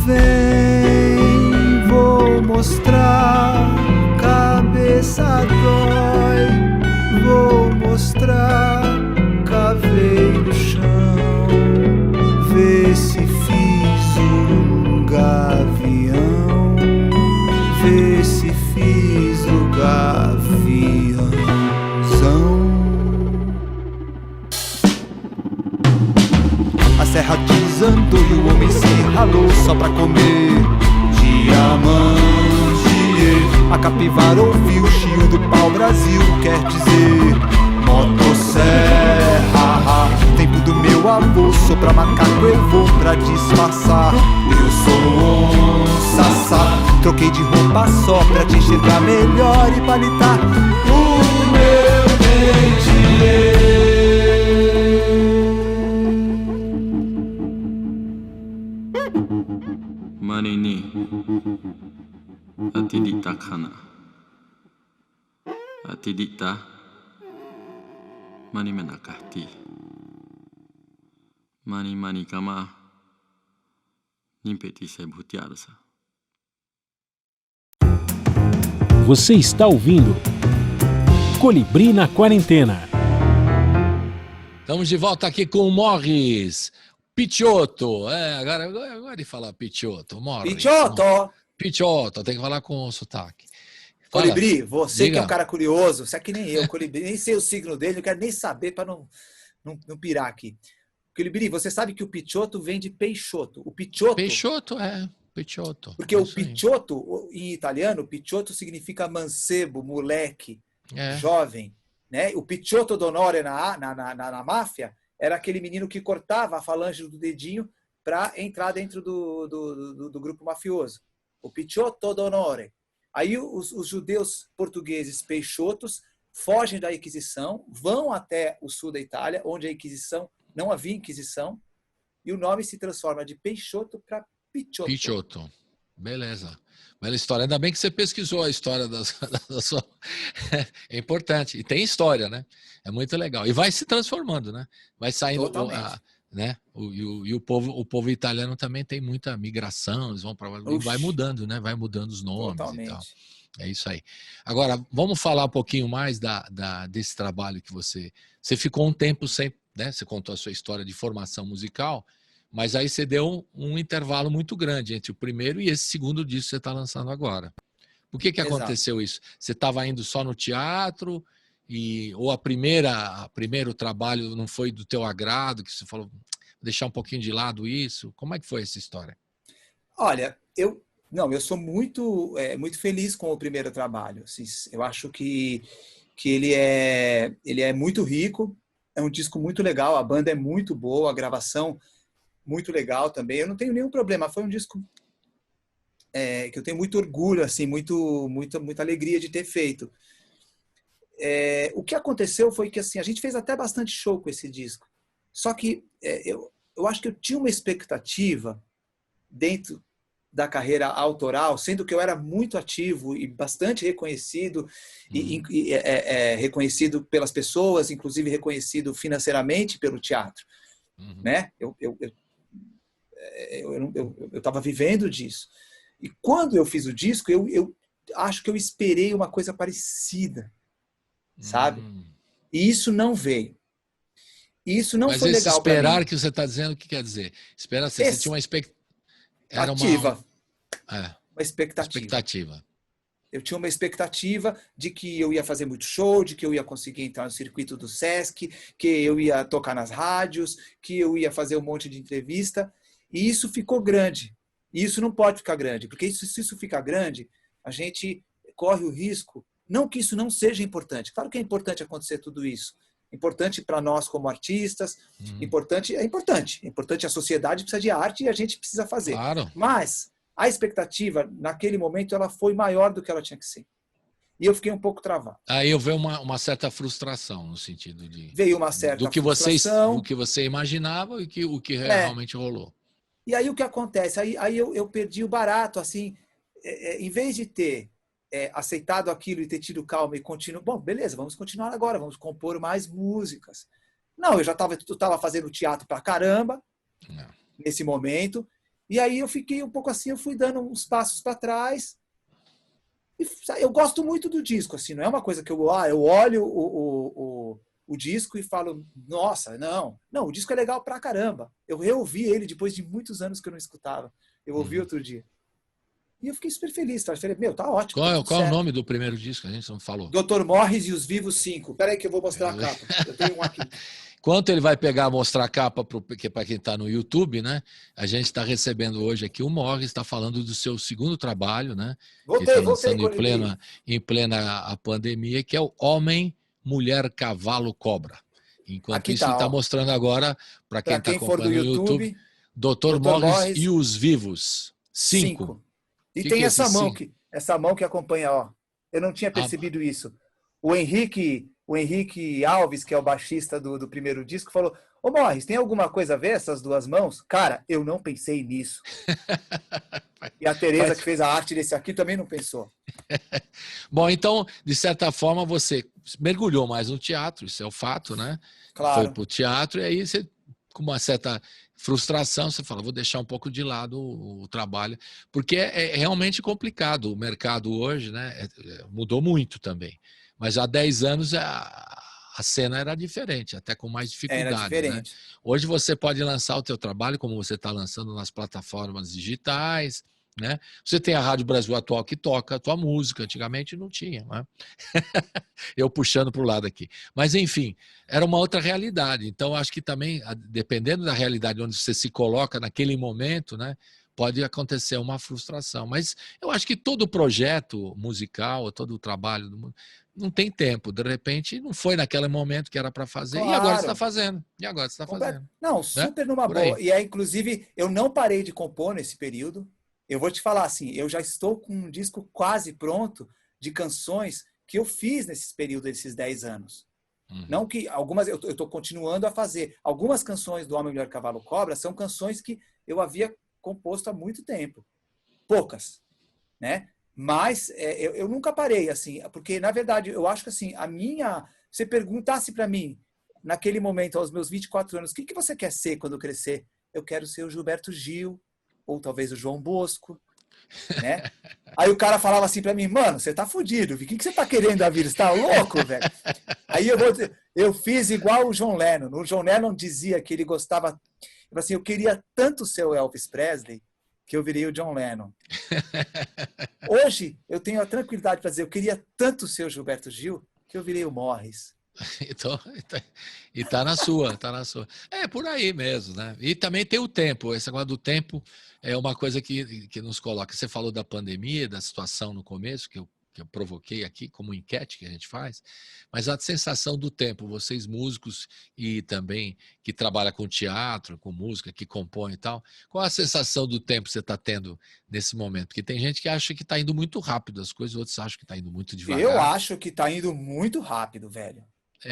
Vem, vou mostrar, cabeça dói. Vou mostrar, cavei no chão. Vê se fiz um gavião. Vê se fiz o gaviãozão. A serra desandou e o homem se ralou só pra comer diamante. A capivara ouviu o chiu do pau-brasil, quer dizer motosserra. Tempo do meu avô, sou pra macaco eu vou pra disfarçar. Eu sou um sassá, troquei de roupa só pra te enxergar melhor e palitar o meu dente. Marini Atidita kana Atidita Mani menakahti Mani mani kama Nimpeti sebutiarsa. Você está ouvindo Colibri na Quarentena. Estamos de volta aqui com o Morris. Picciotto. Agora de falar Picciotto. Morris. Picciotto! Picciotto, tem que falar com sotaque. Fala. Colibri, você Diga. que é um cara curioso, você é que nem eu, Colibri, nem sei o signo dele, não quero nem saber para não pirar aqui. Colibri, você sabe que o Picciotto vem de Peixoto. O Picciotto... Picciotto. Porque o Picciotto, em italiano, Picciotto significa mancebo, moleque, jovem. Né? O Picciotto d'onore na máfia era aquele menino que cortava a falange do dedinho para entrar dentro do grupo mafioso. O Picciotto d'onore. Aí os judeus portugueses peixotos fogem da Inquisição, vão até o sul da Itália, onde a Inquisição não havia Inquisição, e o nome se transforma de Peixoto para Picciotto. Picciotto. Beleza. Bela história. Ainda bem que você pesquisou a história da sua... É importante. E tem história, né? É muito legal. E vai se transformando, né? Vai saindo... Né? E o povo italiano também tem muita migração, eles vão para e vai mudando, né? Vai mudando os nomes. Totalmente. E tal. É isso aí. Agora, vamos falar um pouquinho mais desse trabalho que você ficou um tempo sem, né? Você contou a sua história de formação musical, mas aí você deu um intervalo muito grande entre o primeiro e esse segundo disco que você está lançando agora. Por que aconteceu isso? Você estava indo só no teatro? Ou o primeiro trabalho não foi do teu agrado, que você falou, vou deixar um pouquinho de lado isso? Como é que foi essa história? Olha, eu sou muito feliz com o primeiro trabalho. Assim, eu acho que ele é muito rico, é um disco muito legal, a banda é muito boa, a gravação muito legal também. Eu não tenho nenhum problema, foi um disco que eu tenho muito orgulho, assim, muita alegria de ter feito. O que aconteceu foi que assim, a gente fez até bastante show com esse disco. Só que eu acho que eu tinha uma expectativa dentro da carreira autoral, sendo que eu era muito ativo e bastante reconhecido, reconhecido pelas pessoas, inclusive reconhecido financeiramente pelo teatro. Né? Eu estava vivendo disso. E quando eu fiz o disco, eu acho que eu esperei uma coisa parecida. Sabe? E isso não veio. E isso não foi legal para mim. Mas esperar que você está dizendo, o que quer dizer? Esperar, você tinha uma expectativa. Uma expectativa. Eu tinha uma expectativa de que eu ia fazer muito show, de que eu ia conseguir entrar no circuito do Sesc, que eu ia tocar nas rádios, que eu ia fazer um monte de entrevista. E isso ficou grande. E isso não pode ficar grande, porque se isso ficar grande, a gente corre o risco. Não que isso não seja importante. Claro que é importante acontecer tudo isso. Importante para nós como artistas. É importante. É importante. A sociedade precisa de arte e a gente precisa fazer. Claro. Mas a expectativa, naquele momento, ela foi maior do que ela tinha que ser. E eu fiquei um pouco travado. Aí eu vejo uma certa frustração no sentido de... Veio uma certa frustração. Do que você imaginava e o que realmente rolou. E aí o que acontece? Aí eu perdi o barato. Assim, em vez de ter aceitado aquilo e ter tido calma e continuar. Bom, beleza, vamos continuar agora, vamos compor mais músicas. Não, eu estava fazendo teatro pra caramba nesse momento, e aí eu fiquei um pouco assim, eu fui dando uns passos para trás. E eu gosto muito do disco, assim, não é uma coisa que eu olho o disco e falo, nossa, não, o disco é legal pra caramba. Eu reouvi ele depois de muitos anos que eu não escutava. Eu ouvi outro dia. E eu fiquei super feliz. Tá? Falei, tá ótimo. Qual é o nome do primeiro disco? A gente não falou. Dr. Morris e os Vivos 5. Espera aí que eu vou mostrar a capa. Eu tenho um aqui. Enquanto ele vai mostrar a capa para quem está no YouTube, né? A gente está recebendo hoje aqui o Morris, está falando do seu segundo trabalho, né? Voltei, que está lançando em plena a pandemia, que é o Homem, Mulher, Cavalo, Cobra. Enquanto aqui isso, ele está mostrando agora, para quem está acompanhando no YouTube, Dr. Morris e os Vivos 5. E tem essa mão que acompanha, ó. Eu não tinha percebido isso. O Henrique Alves, que é o baixista do primeiro disco, falou: ô Morris, tem alguma coisa a ver essas duas mãos? Cara, eu não pensei nisso. E a Tereza, que fez a arte desse aqui, também não pensou. Bom, então, de certa forma, você mergulhou mais no teatro, isso é o fato, né? Claro. Foi pro teatro e aí você, com uma certa frustração, você fala, vou deixar um pouco de lado o trabalho, porque é realmente complicado. O mercado hoje, né, mudou muito também. Mas há 10 anos a cena era diferente, até com mais Era dificuldade, né? diferente. Hoje você pode lançar o teu trabalho como você está lançando nas plataformas digitais, né? Você tem a Rádio Brasil Atual que toca a tua música, antigamente não tinha, né? Eu puxando para o lado aqui. Mas, enfim, era uma outra realidade. Então, acho que também, dependendo da realidade onde você se coloca naquele momento, né, pode acontecer uma frustração. Mas eu acho que todo projeto musical, todo o trabalho do mundo, não tem tempo. De repente, não foi naquele momento que era para fazer, e agora você está Claro. fazendo. E agora você está fazendo. Não, Né? super numa Por aí. boa. E aí, inclusive, eu não parei de compor nesse período. Eu vou te falar assim, eu já estou com um disco quase pronto de canções que eu fiz nesses períodos, desses 10 anos. Uhum. Não que algumas eu estou continuando a fazer. Algumas canções do Homem, Mulher, Cavalo, Cobra são canções que eu havia composto há muito tempo. Poucas, né? Mas eu nunca parei, assim, porque, na verdade, eu acho que, assim, você perguntasse para mim, naquele momento, aos meus 24 anos, o que você quer ser quando crescer? Eu quero ser o Gilberto Gil, ou talvez o João Bosco, né? Aí o cara falava assim para mim, mano, você tá fudido, o que você tá querendo da vida? Você tá louco, velho? Aí eu fiz igual o John Lennon. O John Lennon dizia que ele gostava, assim, eu queria tanto ser o Elvis Presley que eu virei o John Lennon. Hoje eu tenho a tranquilidade para dizer, eu queria tanto ser o Gilberto Gil que eu virei o Morris. Então, e tá na sua, tá na sua. É por aí mesmo, né? E também tem o tempo. Esse negócio do tempo é uma coisa que nos coloca. Você falou da pandemia, da situação no começo, que eu provoquei aqui como enquete que a gente faz, mas a sensação do tempo, vocês músicos e também que trabalham com teatro, com música, que compõem e tal, qual a sensação do tempo que você está tendo nesse momento? Porque tem gente que acha que está indo muito rápido as coisas, outros acham que está indo muito devagar. Eu acho que está indo muito rápido, velho.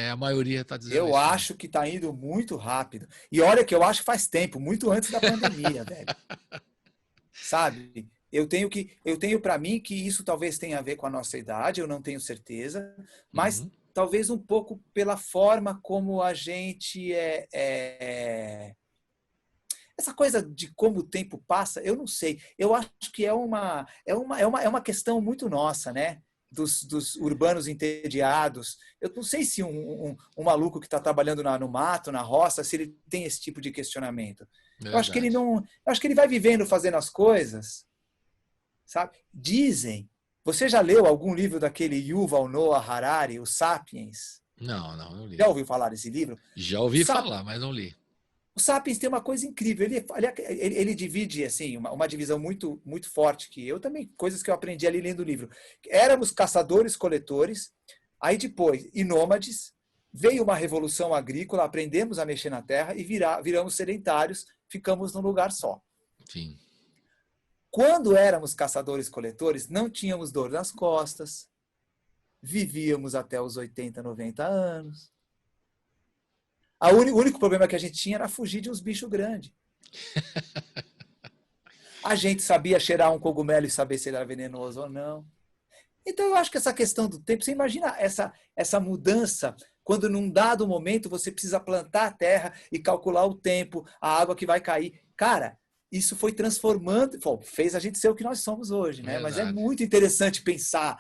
A maioria está dizendo eu isso. Eu acho que está indo muito rápido. E olha que eu acho que faz tempo, muito antes da pandemia, velho. Sabe? Eu tenho para mim que isso talvez tenha a ver com a nossa idade, eu não tenho certeza, mas talvez um pouco pela forma como a gente essa coisa de como o tempo passa, eu não sei. Eu acho que é uma questão muito nossa, né? Dos urbanos entediados. Eu não sei se um maluco que está trabalhando no mato, na roça, se ele tem esse tipo de questionamento. Eu acho que ele não. Eu acho que ele vai vivendo, fazendo as coisas, sabe? Dizem. Você já leu algum livro daquele Yuval Noah Harari, o Sapiens? Não li. Já ouviu falar desse livro? Já ouvi falar, mas não li. O Sapiens tem uma coisa incrível, ele divide assim, uma divisão muito, muito forte, que eu também, coisas que eu aprendi ali lendo o livro. Éramos caçadores-coletores, aí depois, e nômades, veio uma revolução agrícola, aprendemos a mexer na terra e viramos sedentários, ficamos num lugar só. Sim. Quando éramos caçadores-coletores, não tínhamos dor nas costas, vivíamos até os 80, 90 anos. O único problema que a gente tinha era fugir de uns bichos grandes. A gente sabia cheirar um cogumelo e saber se ele era venenoso ou não. Então, eu acho que essa questão do tempo, você imagina essa mudança, quando num dado momento você precisa plantar a terra e calcular o tempo, a água que vai cair. Cara, isso foi transformando, fez a gente ser o que nós somos hoje, né? Mas é muito interessante pensar,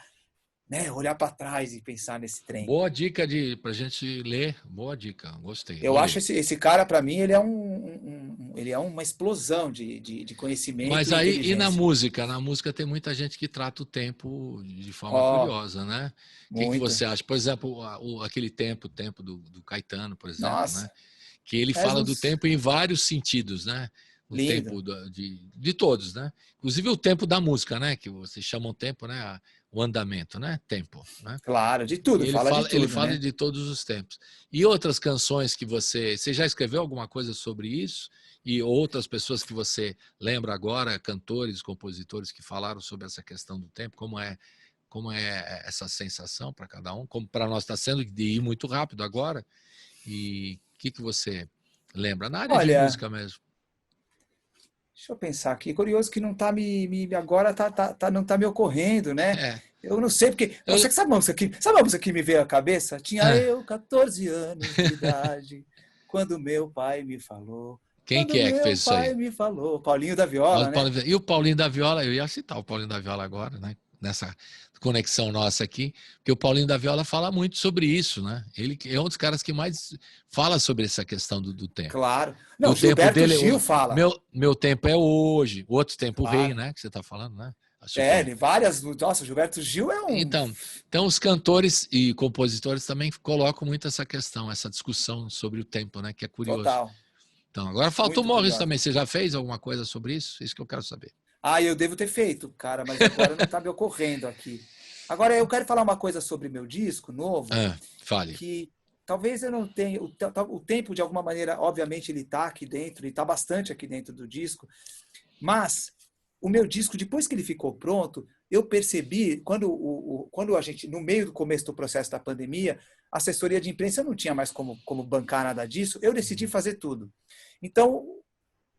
né, olhar para trás e pensar nesse trem. Boa dica pra gente ler. Boa dica, gostei. Eu acho esse cara, para mim, ele é uma explosão de conhecimento. Mas aí, e na música? Na música tem muita gente que trata o tempo de forma curiosa, né? O que você acha? Por exemplo, aquele tempo do Caetano, por exemplo, né? Que ele fala do tempo em vários sentidos, né? O tempo de todos, né? Inclusive o tempo da música, né? Que vocês chamam tempo, né? O andamento, né? Tempo, né? Claro, de tudo. Ele fala né? De todos os tempos. E outras canções que você já escreveu alguma coisa sobre isso? E outras pessoas que você lembra agora, cantores, compositores que falaram sobre essa questão do tempo? Como é essa sensação para cada um? Como para nós está sendo de ir muito rápido agora? E o que você lembra na área de música mesmo? Deixa eu pensar aqui. Curioso que não está agora não está me ocorrendo, né? Eu não sei, porque... Sabe uma música que me veio à cabeça? Tinha eu 14 anos de idade, quando meu pai me falou. Quem que fez isso aí? Meu pai me falou. Paulinho da Viola, né? E o Paulinho da Viola, eu ia citar o Paulinho da Viola agora, né? nessa conexão nossa aqui, porque o Paulinho da Viola fala muito sobre isso, né? Ele é um dos caras que mais fala sobre essa questão do tempo. Claro. Não, O tempo Gilberto dele, Gil fala. Meu tempo é hoje, o outro tempo Claro. rei, né? Que você está falando, né? De várias. Nossa, Gilberto Gil é um. Então, os cantores e compositores também colocam muito essa questão, essa discussão sobre o tempo, né? Que é curioso. Total. Então, agora faltou o Muito Morris curioso. também. Você já fez alguma coisa sobre isso? Isso que eu quero saber. Eu devo ter feito, cara, mas agora não está me ocorrendo aqui. Agora, eu quero falar uma coisa sobre meu disco novo. Fale. Que talvez eu não tenha... O tempo, de alguma maneira, obviamente, ele está aqui dentro, ele está bastante aqui dentro do disco, mas o meu disco, depois que ele ficou pronto, eu percebi, quando a gente, no meio do começo do processo da pandemia, a assessoria de imprensa não tinha mais como bancar nada disso, eu decidi fazer tudo. Então,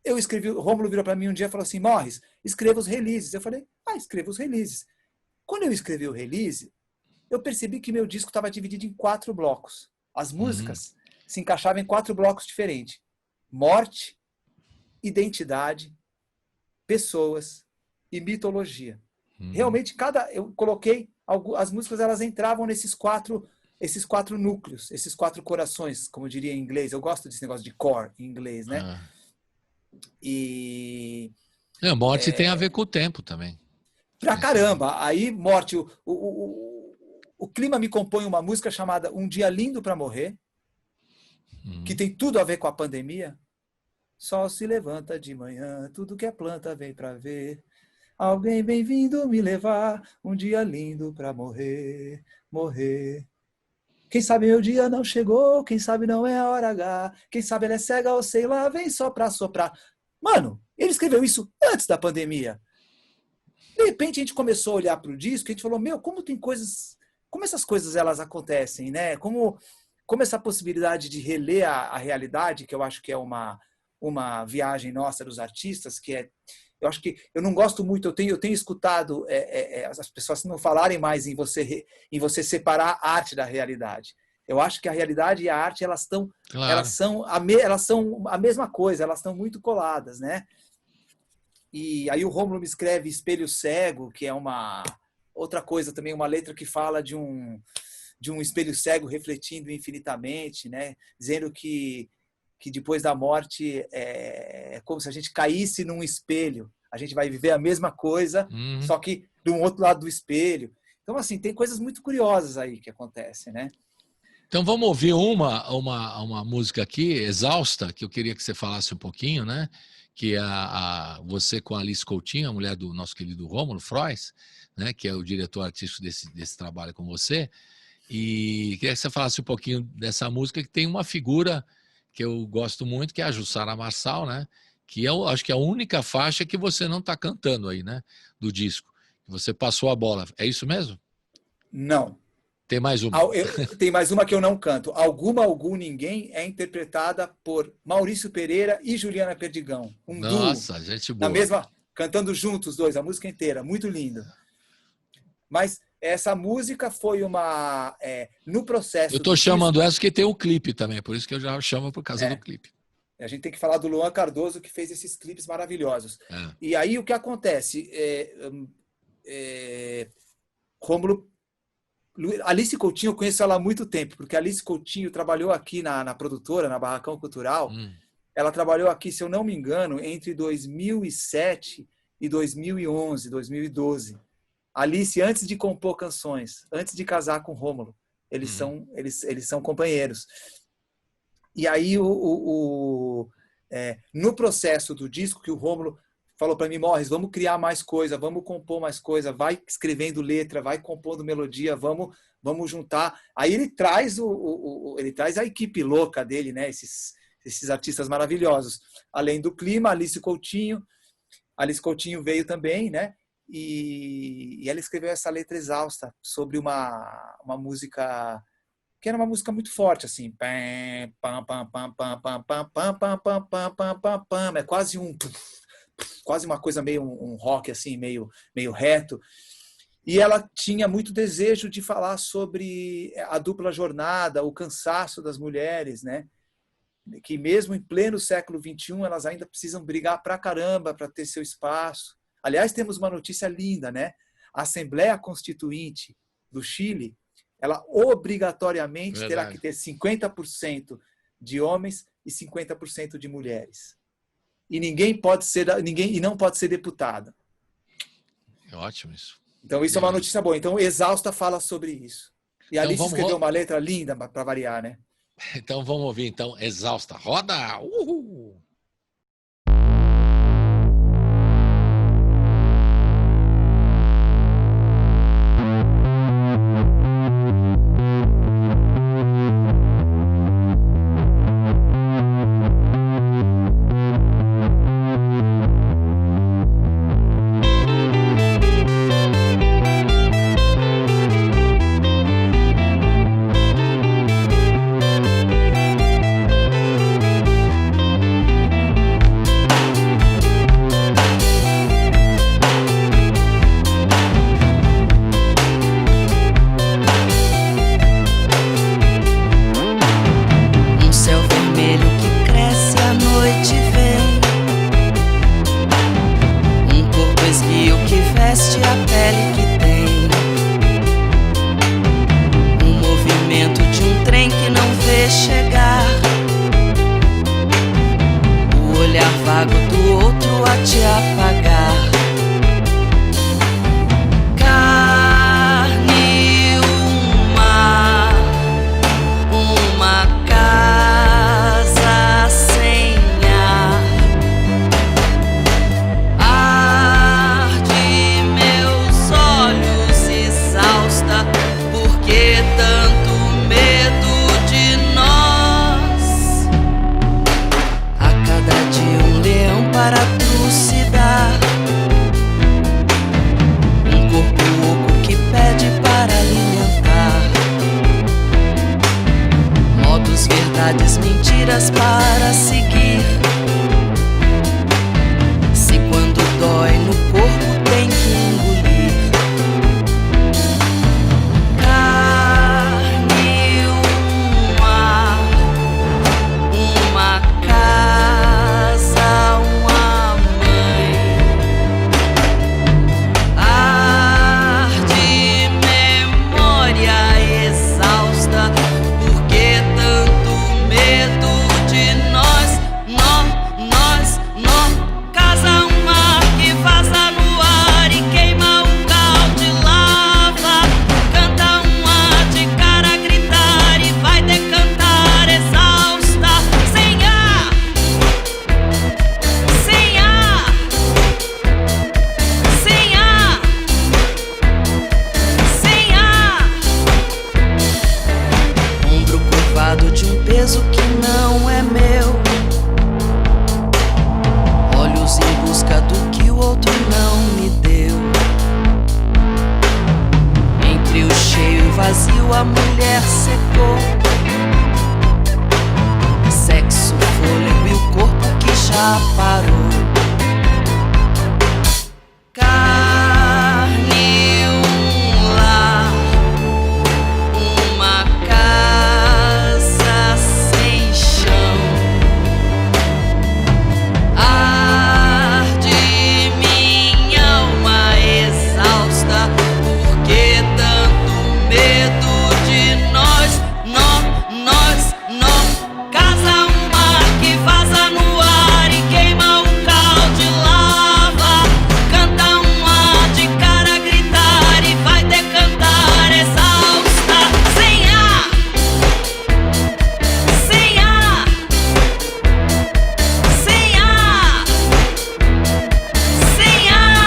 eu escrevi, o Rômulo virou para mim um dia e falou assim, Morris, escreva os releases. Eu falei, escreva os releases. Quando eu escrevi o release, eu percebi que meu disco estava dividido em 4 blocos. As músicas se encaixavam em 4 blocos diferentes. Morte, identidade, pessoas e mitologia. Realmente, eu coloquei, as músicas elas entravam nesses 4 núcleos, esses 4 corações, como eu diria em inglês. Eu gosto desse negócio de core em inglês, né? E... morte tem a ver com o tempo também. Pra caramba. Aí, morte, o clima me compõe uma música chamada Um Dia Lindo Pra Morrer, que tem tudo a ver com a pandemia. Sol se levanta de manhã, tudo que é planta vem pra ver. Alguém vem vindo me levar, um dia lindo pra morrer, morrer. Quem sabe meu dia não chegou, quem sabe não é a hora H, quem sabe ela é cega ou sei lá, vem só pra soprar. Mano, ele escreveu isso antes da pandemia. De repente a gente começou a olhar pro disco e a gente falou, como tem coisas, como essas coisas elas acontecem, né? Como essa possibilidade de reler a realidade, que eu acho que é uma viagem nossa dos artistas, que é, eu acho que eu não gosto muito, eu tenho escutado as pessoas não falarem mais em você separar a arte da realidade. Eu acho que a realidade e a arte elas são a mesma coisa, elas estão muito coladas, né? E aí o Rômulo me escreve Espelho Cego, que é uma outra coisa também, uma letra que fala de um espelho cego refletindo infinitamente, né? Dizendo que depois da morte é como se a gente caísse num espelho. A gente vai viver a mesma coisa, só que de um outro lado do espelho. Então, assim, tem coisas muito curiosas aí que acontecem, né? Então, vamos ouvir uma música aqui, Exausta, que eu queria que você falasse um pouquinho, né? Que é você com a Alice Coutinho, a mulher do nosso querido Rômulo Frois, né? Que é o diretor artístico desse trabalho com você. E queria que você falasse um pouquinho dessa música, que tem uma figura que eu gosto muito, que é a Jussara Marçal, né? Que eu acho que é a única faixa que você não está cantando aí, né? Do disco. Você passou a bola. É isso mesmo? Não. Tem mais uma. Tem mais uma que eu não canto. Algum, Ninguém é interpretada por Maurício Pereira e Juliana Perdigão. Nossa, duo, gente boa. na mesma, cantando juntos os dois, a música inteira. Muito lindo. Mas essa música foi no processo... Eu estou chamando essa porque tem o clipe também, por isso que eu já chamo por causa do clipe. A gente tem que falar do Luan Cardoso, que fez esses clipes maravilhosos. E aí o que acontece? Rômulo... Alice Coutinho, eu conheço ela há muito tempo, porque a Alice Coutinho trabalhou aqui na produtora, na Barracão Cultural. Ela trabalhou aqui, se eu não me engano, entre 2007 e 2011, 2012. Alice, antes de compor canções, antes de casar com Rômulo, eles são companheiros. E aí, no processo do disco, que o Rômulo falou para mim, Morris, vamos criar mais coisa, vamos compor mais coisa, vai escrevendo letra, vai compondo melodia, vamos juntar. Aí ele traz ele traz a equipe louca dele, né? Esses artistas maravilhosos. Além do clima, Alice Coutinho veio também, né? E ela escreveu essa letra exausta sobre uma música que era uma música muito forte, assim. É quase uma coisa meio um rock, assim, meio reto. E ela tinha muito desejo de falar sobre a dupla jornada, o cansaço das mulheres, né? Que mesmo em pleno século XXI, elas ainda precisam brigar pra caramba para ter seu espaço. Aliás, temos uma notícia linda, né? A Assembleia Constituinte do Chile, ela obrigatoriamente terá que ter 50% de homens e 50% de mulheres. E ninguém não pode ser deputado. É ótimo isso. Então isso é uma notícia boa. Então Exausta fala sobre isso. E Então, Alice escreveu uma letra linda para variar, né? Então vamos ouvir então Exausta. Roda! Uhul! Mentiras para seguir. Se quando dói no corpo tem que engolir. Carne, um ar, uma casa, uma mãe. Ar de memória exausta. Por que tanto medo de nós? Casa um mar que vaza no ar e queima um cal de lava. Canta um ar de cara a gritar e vai decantar exausta. Sem ar, sem ar, sem ar, sem ar. Ombro curvado de um peso que não é meu. Olhos em busca do que o outro não me deu. Entre o cheio e o vazio a mulher secou. Sexo, fôlego e o corpo que já parou. Carne, um lar, uma casa sem chão. Ar de minha alma exausta. Por que tanto medo de nós? Casa um mar que vaza no ar e queima um cal de lava. Canta um ar de cara a gritar e vai decantar exausta. Sem ar, sem ar, sem ar, sem ar.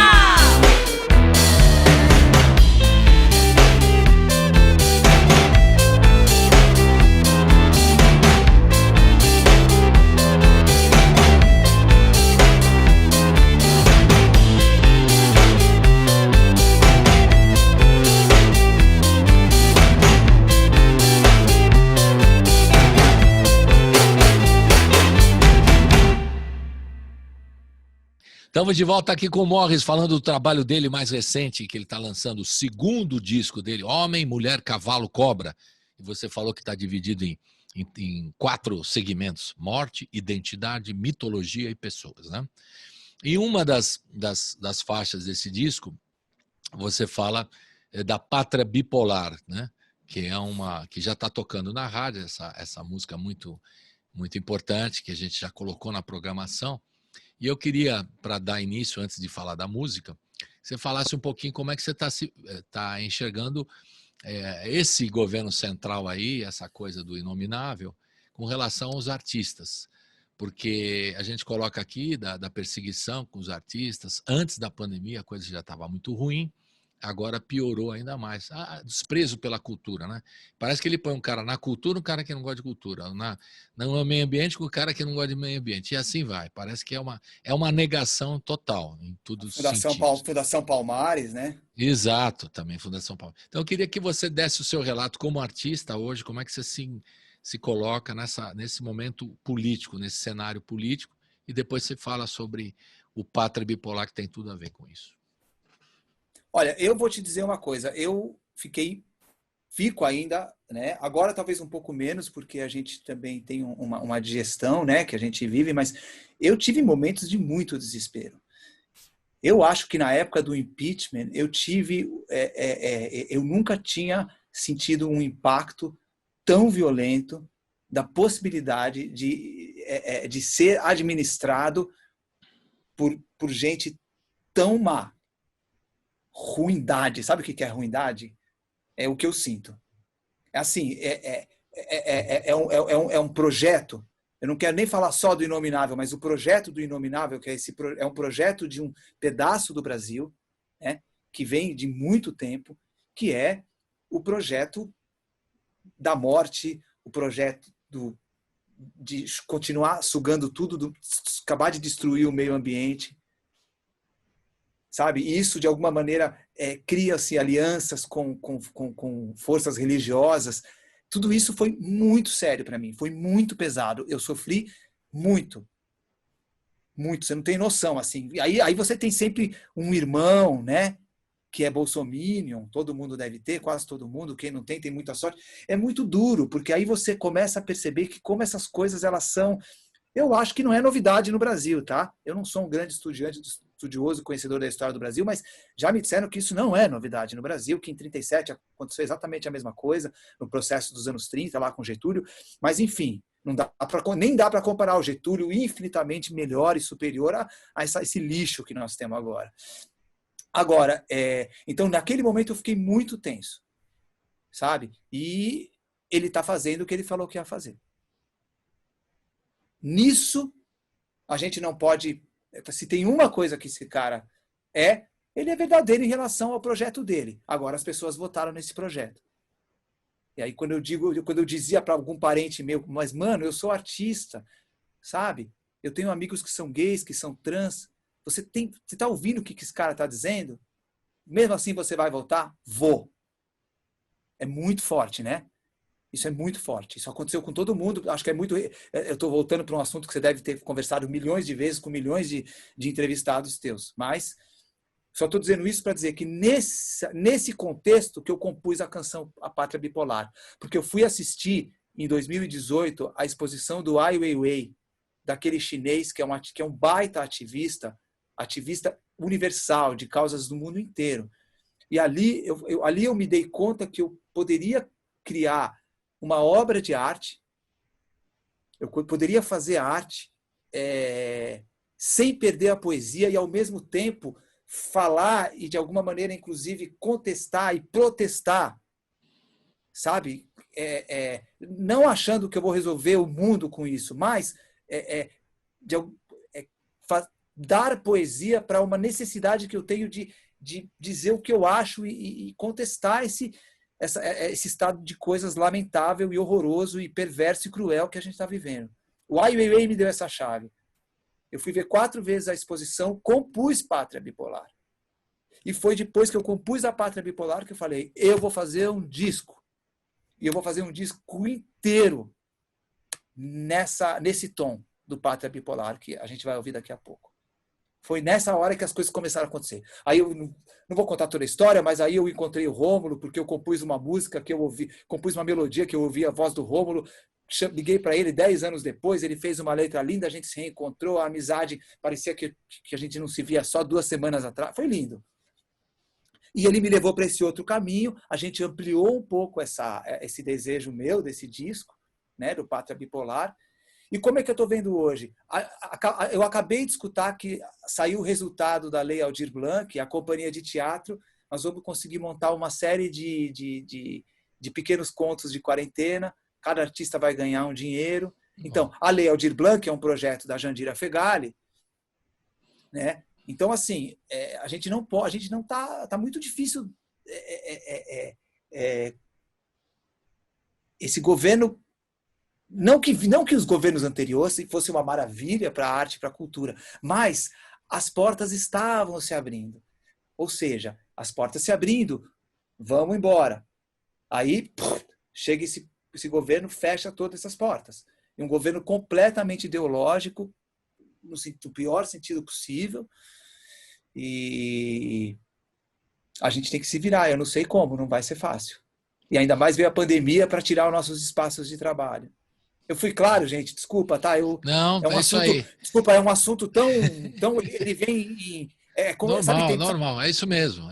Estamos de volta aqui com o Morris, falando do trabalho dele mais recente, que ele está lançando o segundo disco dele, Homem, Mulher, Cavalo, Cobra. E você falou que está dividido em 4 segmentos: morte, identidade, mitologia e pessoas, né? E uma das faixas desse disco, você fala da Pátria Bipolar, né? Que já está tocando na rádio, essa música muito, muito importante, que a gente já colocou na programação. E eu queria, para dar início, antes de falar da música, você falasse um pouquinho como é que você está enxergando esse governo central aí, essa coisa do inominável, com relação aos artistas. Porque a gente coloca aqui da perseguição com os artistas, antes da pandemia a coisa já estava muito ruim, agora piorou ainda mais. Desprezo pela cultura, né? Parece que ele põe um cara na cultura, um cara que não gosta de cultura, no meio ambiente com o cara que não gosta de meio ambiente, e assim vai. Parece que é uma negação total em tudo sentido. Fundação Palmares, né? Exato, também Fundação Palmares. Então eu queria que você desse o seu relato como artista hoje, como é que você se coloca nesse momento político, nesse cenário político, e depois você fala sobre o Pátria Bipolar, que tem tudo a ver com isso. Olha, eu vou te dizer uma coisa, eu fico ainda, né? Agora talvez um pouco menos, porque a gente também tem uma digestão, né, que a gente vive, mas eu tive momentos de muito desespero. Eu acho que na época do impeachment, eu nunca tinha sentido um impacto tão violento da possibilidade de ser administrado por gente tão má. Ruindade. Sabe o que é ruindade? É o que eu sinto. É assim, é um projeto. Eu não quero nem falar só do Inominável, mas o projeto do Inominável, que é um projeto de um pedaço do Brasil, né, que vem de muito tempo, que é o projeto da morte, o projeto de continuar sugando tudo, acabar de destruir o meio ambiente. Sabe? E isso, de alguma maneira, cria-se alianças com forças religiosas. Tudo isso foi muito sério para mim, foi muito pesado. Eu sofri muito. Muito, você não tem noção. Assim. Aí você tem sempre um irmão, né, que é bolsominion, todo mundo deve ter, quase todo mundo, quem não tem muita sorte. É muito duro, porque aí você começa a perceber que como essas coisas elas são... Eu acho que não é novidade no Brasil, tá? Eu não sou um grande estudioso, conhecedor da história do Brasil, mas já me disseram que isso não é novidade no Brasil, que em 37 aconteceu exatamente a mesma coisa, no processo dos anos 30, lá com Getúlio, mas enfim, nem dá para comparar o Getúlio infinitamente melhor e superior a esse lixo que nós temos agora. Agora, então naquele momento eu fiquei muito tenso, sabe? E ele está fazendo o que ele falou que ia fazer. Nisso, a gente não pode... Se tem uma coisa que esse cara ele é verdadeiro em relação ao projeto dele. Agora as pessoas votaram nesse projeto. E aí quando eu dizia para algum parente meu, mas mano, eu sou artista, sabe? Eu tenho amigos que são gays, que são trans. Você está ouvindo o que esse cara está dizendo? Mesmo assim você vai votar? Vou. É muito forte, né? Isso é muito forte. Isso aconteceu com todo mundo. Acho que é muito... Eu estou voltando para um assunto que você deve ter conversado milhões de vezes com milhões de entrevistados teus. Mas só estou dizendo isso para dizer que nesse contexto que eu compus a canção A Pátria Bipolar. Porque eu fui assistir, em 2018, a exposição do Ai Weiwei, daquele chinês que é um baita ativista universal de causas do mundo inteiro. E ali eu me dei conta que eu poderia criar uma obra de arte, eu poderia fazer arte sem perder a poesia e, ao mesmo tempo, falar e, de alguma maneira, inclusive, contestar e protestar, sabe? Não achando que eu vou resolver o mundo com isso, mas dar poesia para uma necessidade que eu tenho de dizer o que eu acho e contestar esse estado de coisas lamentável e horroroso e perverso e cruel que a gente está vivendo. O Ai Weiwei me deu essa chave. Eu fui ver 4 vezes a exposição, compus Pátria Bipolar. E foi depois que eu compus a Pátria Bipolar que eu falei, eu vou fazer um disco. E eu vou fazer um disco inteiro nesse tom do Pátria Bipolar, que a gente vai ouvir daqui a pouco. Foi nessa hora que as coisas começaram a acontecer. Aí eu não vou contar toda a história, mas aí eu encontrei o Rômulo, porque eu compus uma música que eu ouvi, compus uma melodia que eu ouvi a voz do Rômulo, liguei para ele 10 anos depois, ele fez uma letra linda, a gente se reencontrou, a amizade parecia que a gente não se via só 2 semanas atrás. Foi lindo. E ele me levou para esse outro caminho, a gente ampliou um pouco esse desejo meu, desse disco, né, do Pátria Bipolar. E como é que eu estou vendo hoje? Eu acabei de escutar que saiu o resultado da Lei Aldir Blanc, a companhia de teatro, nós vamos conseguir montar uma série de pequenos contos de quarentena, cada artista vai ganhar um dinheiro. Então, a Lei Aldir Blanc é um projeto da Jandira Fegali, né? Então, assim, a gente não tá muito difícil esse governo, não que os governos anteriores fossem uma maravilha para a arte e para a cultura, mas as portas estavam se abrindo. Ou seja, as portas se abrindo, vamos embora. Aí, chega esse governo, fecha todas essas portas. E um governo completamente ideológico, no pior sentido possível. E a gente tem que se virar. Eu não sei como, não vai ser fácil. E ainda mais veio a pandemia para tirar os nossos espaços de trabalho. Eu fui claro, gente, desculpa, tá? Não, é um isso assunto, aí. Desculpa, é um assunto tão ele vem em... Normal, é isso mesmo.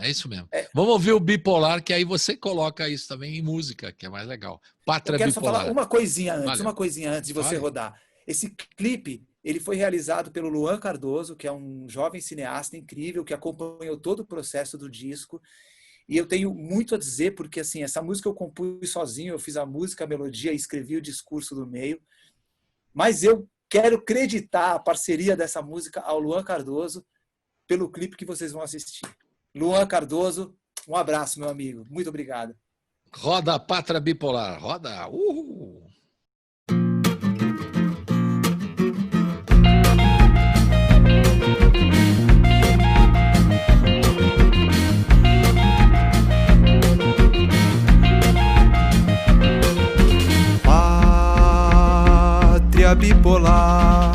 Vamos ouvir o Bipolar, que aí você coloca isso também em música, que é mais legal. Pátria Eu quero Bipolar. só falar uma coisinha antes de você Vale. rodar. Esse clipe, ele foi realizado pelo Luan Cardoso, que é um jovem cineasta incrível, que acompanhou todo o processo do disco. E eu tenho muito a dizer, porque assim, essa música eu compus sozinho, eu fiz a música, a melodia, escrevi o discurso do meio. Mas eu quero acreditar a parceria dessa música ao Luan Cardoso, pelo clipe que vocês vão assistir. Luan Cardoso, um abraço, meu amigo. Muito obrigado. Roda a Pátria Bipolar. Roda. Pátria bipolar,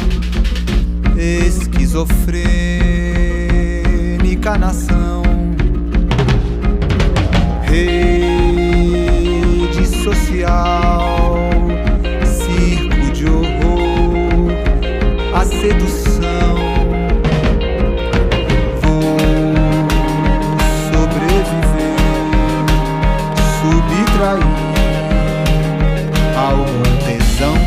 esquizofrênica nação, rede social, circo de horror, a sedução. Vou sobreviver, subtrair algum tesão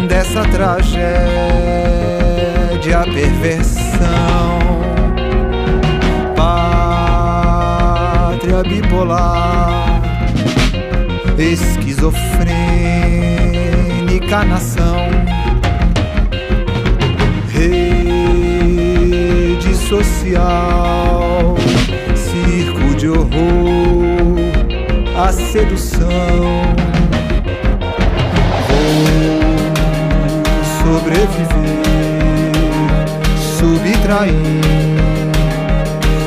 dessa tragédia, perversão. Pátria bipolar, esquizofrênica nação, rede social, circo de horror, a sedução. Sobreviver, subtrair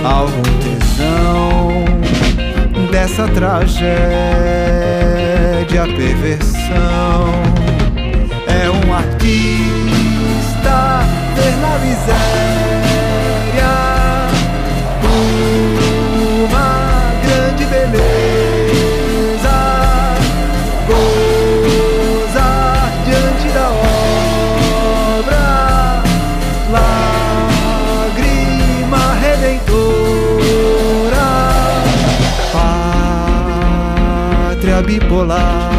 algum tesão dessa tragédia, perversão. É um artista ver na miséria uma grande beleza, gozar diante da obra, lágrima redentora. Pátria bipolar,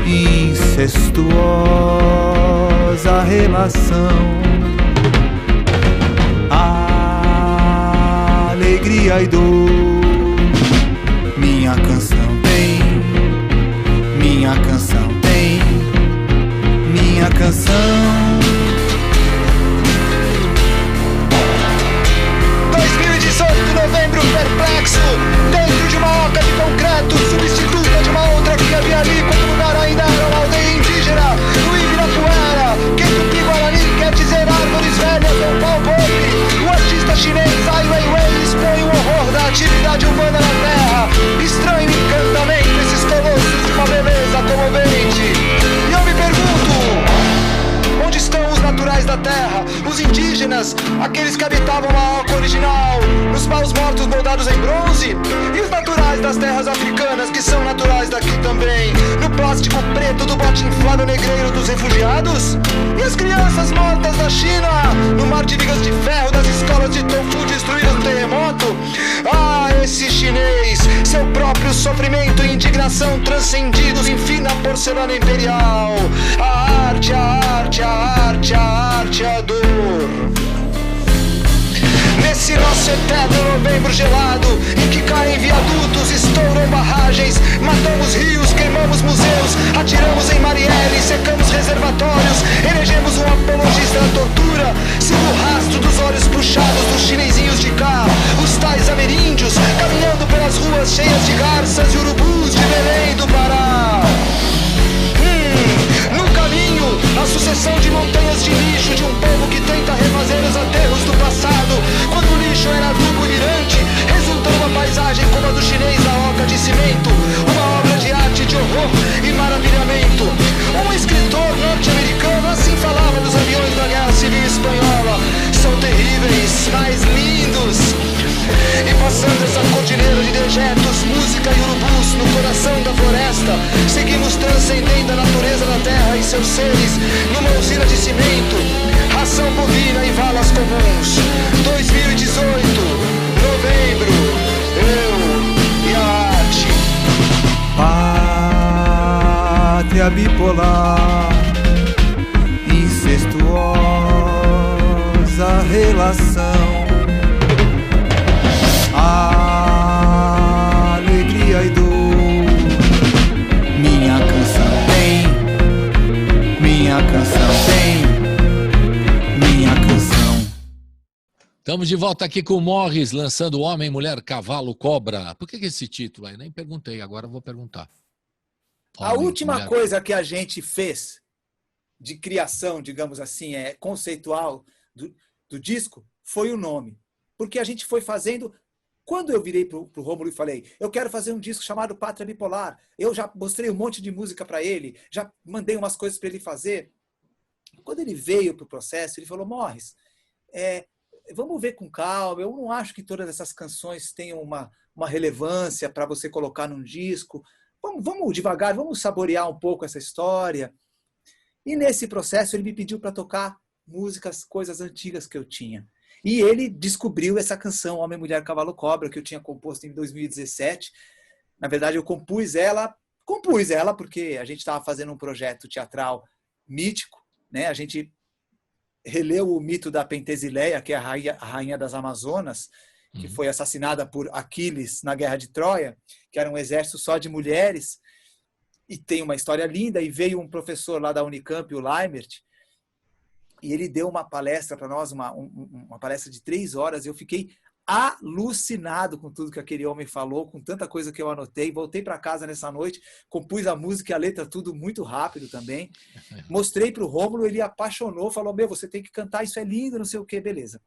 incestuosa relação, alegria e dor. Minha canção tem, minha canção tem, minha canção. 2018, novembro, perplexo, dentro de uma oca de concreto, substituta de uma outra que havia ali, quando o lugar ainda era uma aldeia indígena, no Ibirapuera, que Tupi Guarani quer dizer árvores velhas ou pau podre. O artista chinês Ai Weiwei expõe o horror da atividade humana na terra, estranho encantamento, esses colossos de uma beleza comovente. E eu me pergunto, onde estão os naturais da terra, os indígenas, aqueles que habitavam a oca original, nos os paus mortos moldados em bronze, e os naturais das terras africanas, que são naturais daqui também. No plástico preto do bote inflável negreiro dos refugiados, e as crianças mortas da China, no mar de vigas de ferro das escolas de tofu destruídas no terremoto. Ah, esse chinês, seu próprio sofrimento e indignação transcendidos em fina porcelana imperial. A arte, a arte, a arte, a arte, a dor. Nesse nosso eterno novembro gelado, em que caem viadutos, estouram barragens, matamos rios, queimamos museus, atiramos em Marielle, secamos reservatórios, elegemos um apologista da tortura, sigo o rastro dos olhos puxados dos chinesinhos de cá, os tais ameríndios, caminhando pelas ruas cheias de garças e urubus de Belém do Pará. No caminho, a sucessão de montanhas de lixo de um povo que tenta refazer os aterros do passado, quando o lixo era adubo mirante, resulta numa paisagem como a do chinês da oca de cimento, uma obra de arte de horror e maravilhamento. Um escritor norte-americano assim falava dos aviões da Guerra Civil Espanhola: são terríveis, mas lindos. E passando essa cordilheira de dejetos, música e urubus no coração da floresta, seguimos transcendendo a natureza da terra e seus seres numa usina de cimento, ração bovina e valas comuns. 2018, novembro, eu e a arte. Pátria bipolar, incestuosa relação, alegria e dor. Minha canção tem, minha canção tem, minha canção. Estamos de volta aqui com o Morris, lançando Homem, Mulher, Cavalo, Cobra. Por que esse título aí? Nem perguntei, agora eu vou perguntar. A última coisa que a gente fez de criação, digamos assim, conceitual do disco, foi o nome. Porque a gente foi fazendo... Quando eu virei pro Rômulo e falei, eu quero fazer um disco chamado Pátria Bipolar, eu já mostrei um monte de música para ele, já mandei umas coisas para ele fazer. Quando ele veio pro processo, ele falou, Morris, vamos ver com calma, eu não acho que todas essas canções tenham uma relevância para você colocar num disco. Vamos devagar, vamos saborear um pouco essa história. E nesse processo ele me pediu para tocar músicas, coisas antigas que eu tinha. E ele descobriu essa canção, Homem, Mulher, Cavalo, Cobra, que eu tinha composto em 2017. Na verdade, eu compus ela porque a gente estava fazendo um projeto teatral mítico, né? A gente releu o mito da Pentesileia, que é a rainha das Amazonas, que foi assassinada por Aquiles na Guerra de Troia, que era um exército só de mulheres, e tem uma história linda, e veio um professor lá da Unicamp, o Leimert, e ele deu uma palestra para nós, uma palestra de 3 horas, e eu fiquei alucinado com tudo que aquele homem falou, com tanta coisa que eu anotei. Voltei para casa nessa noite, compus a música e a letra tudo muito rápido também. Mostrei para o Rômulo, ele apaixonou, falou, você tem que cantar, isso é lindo, não sei o que, beleza.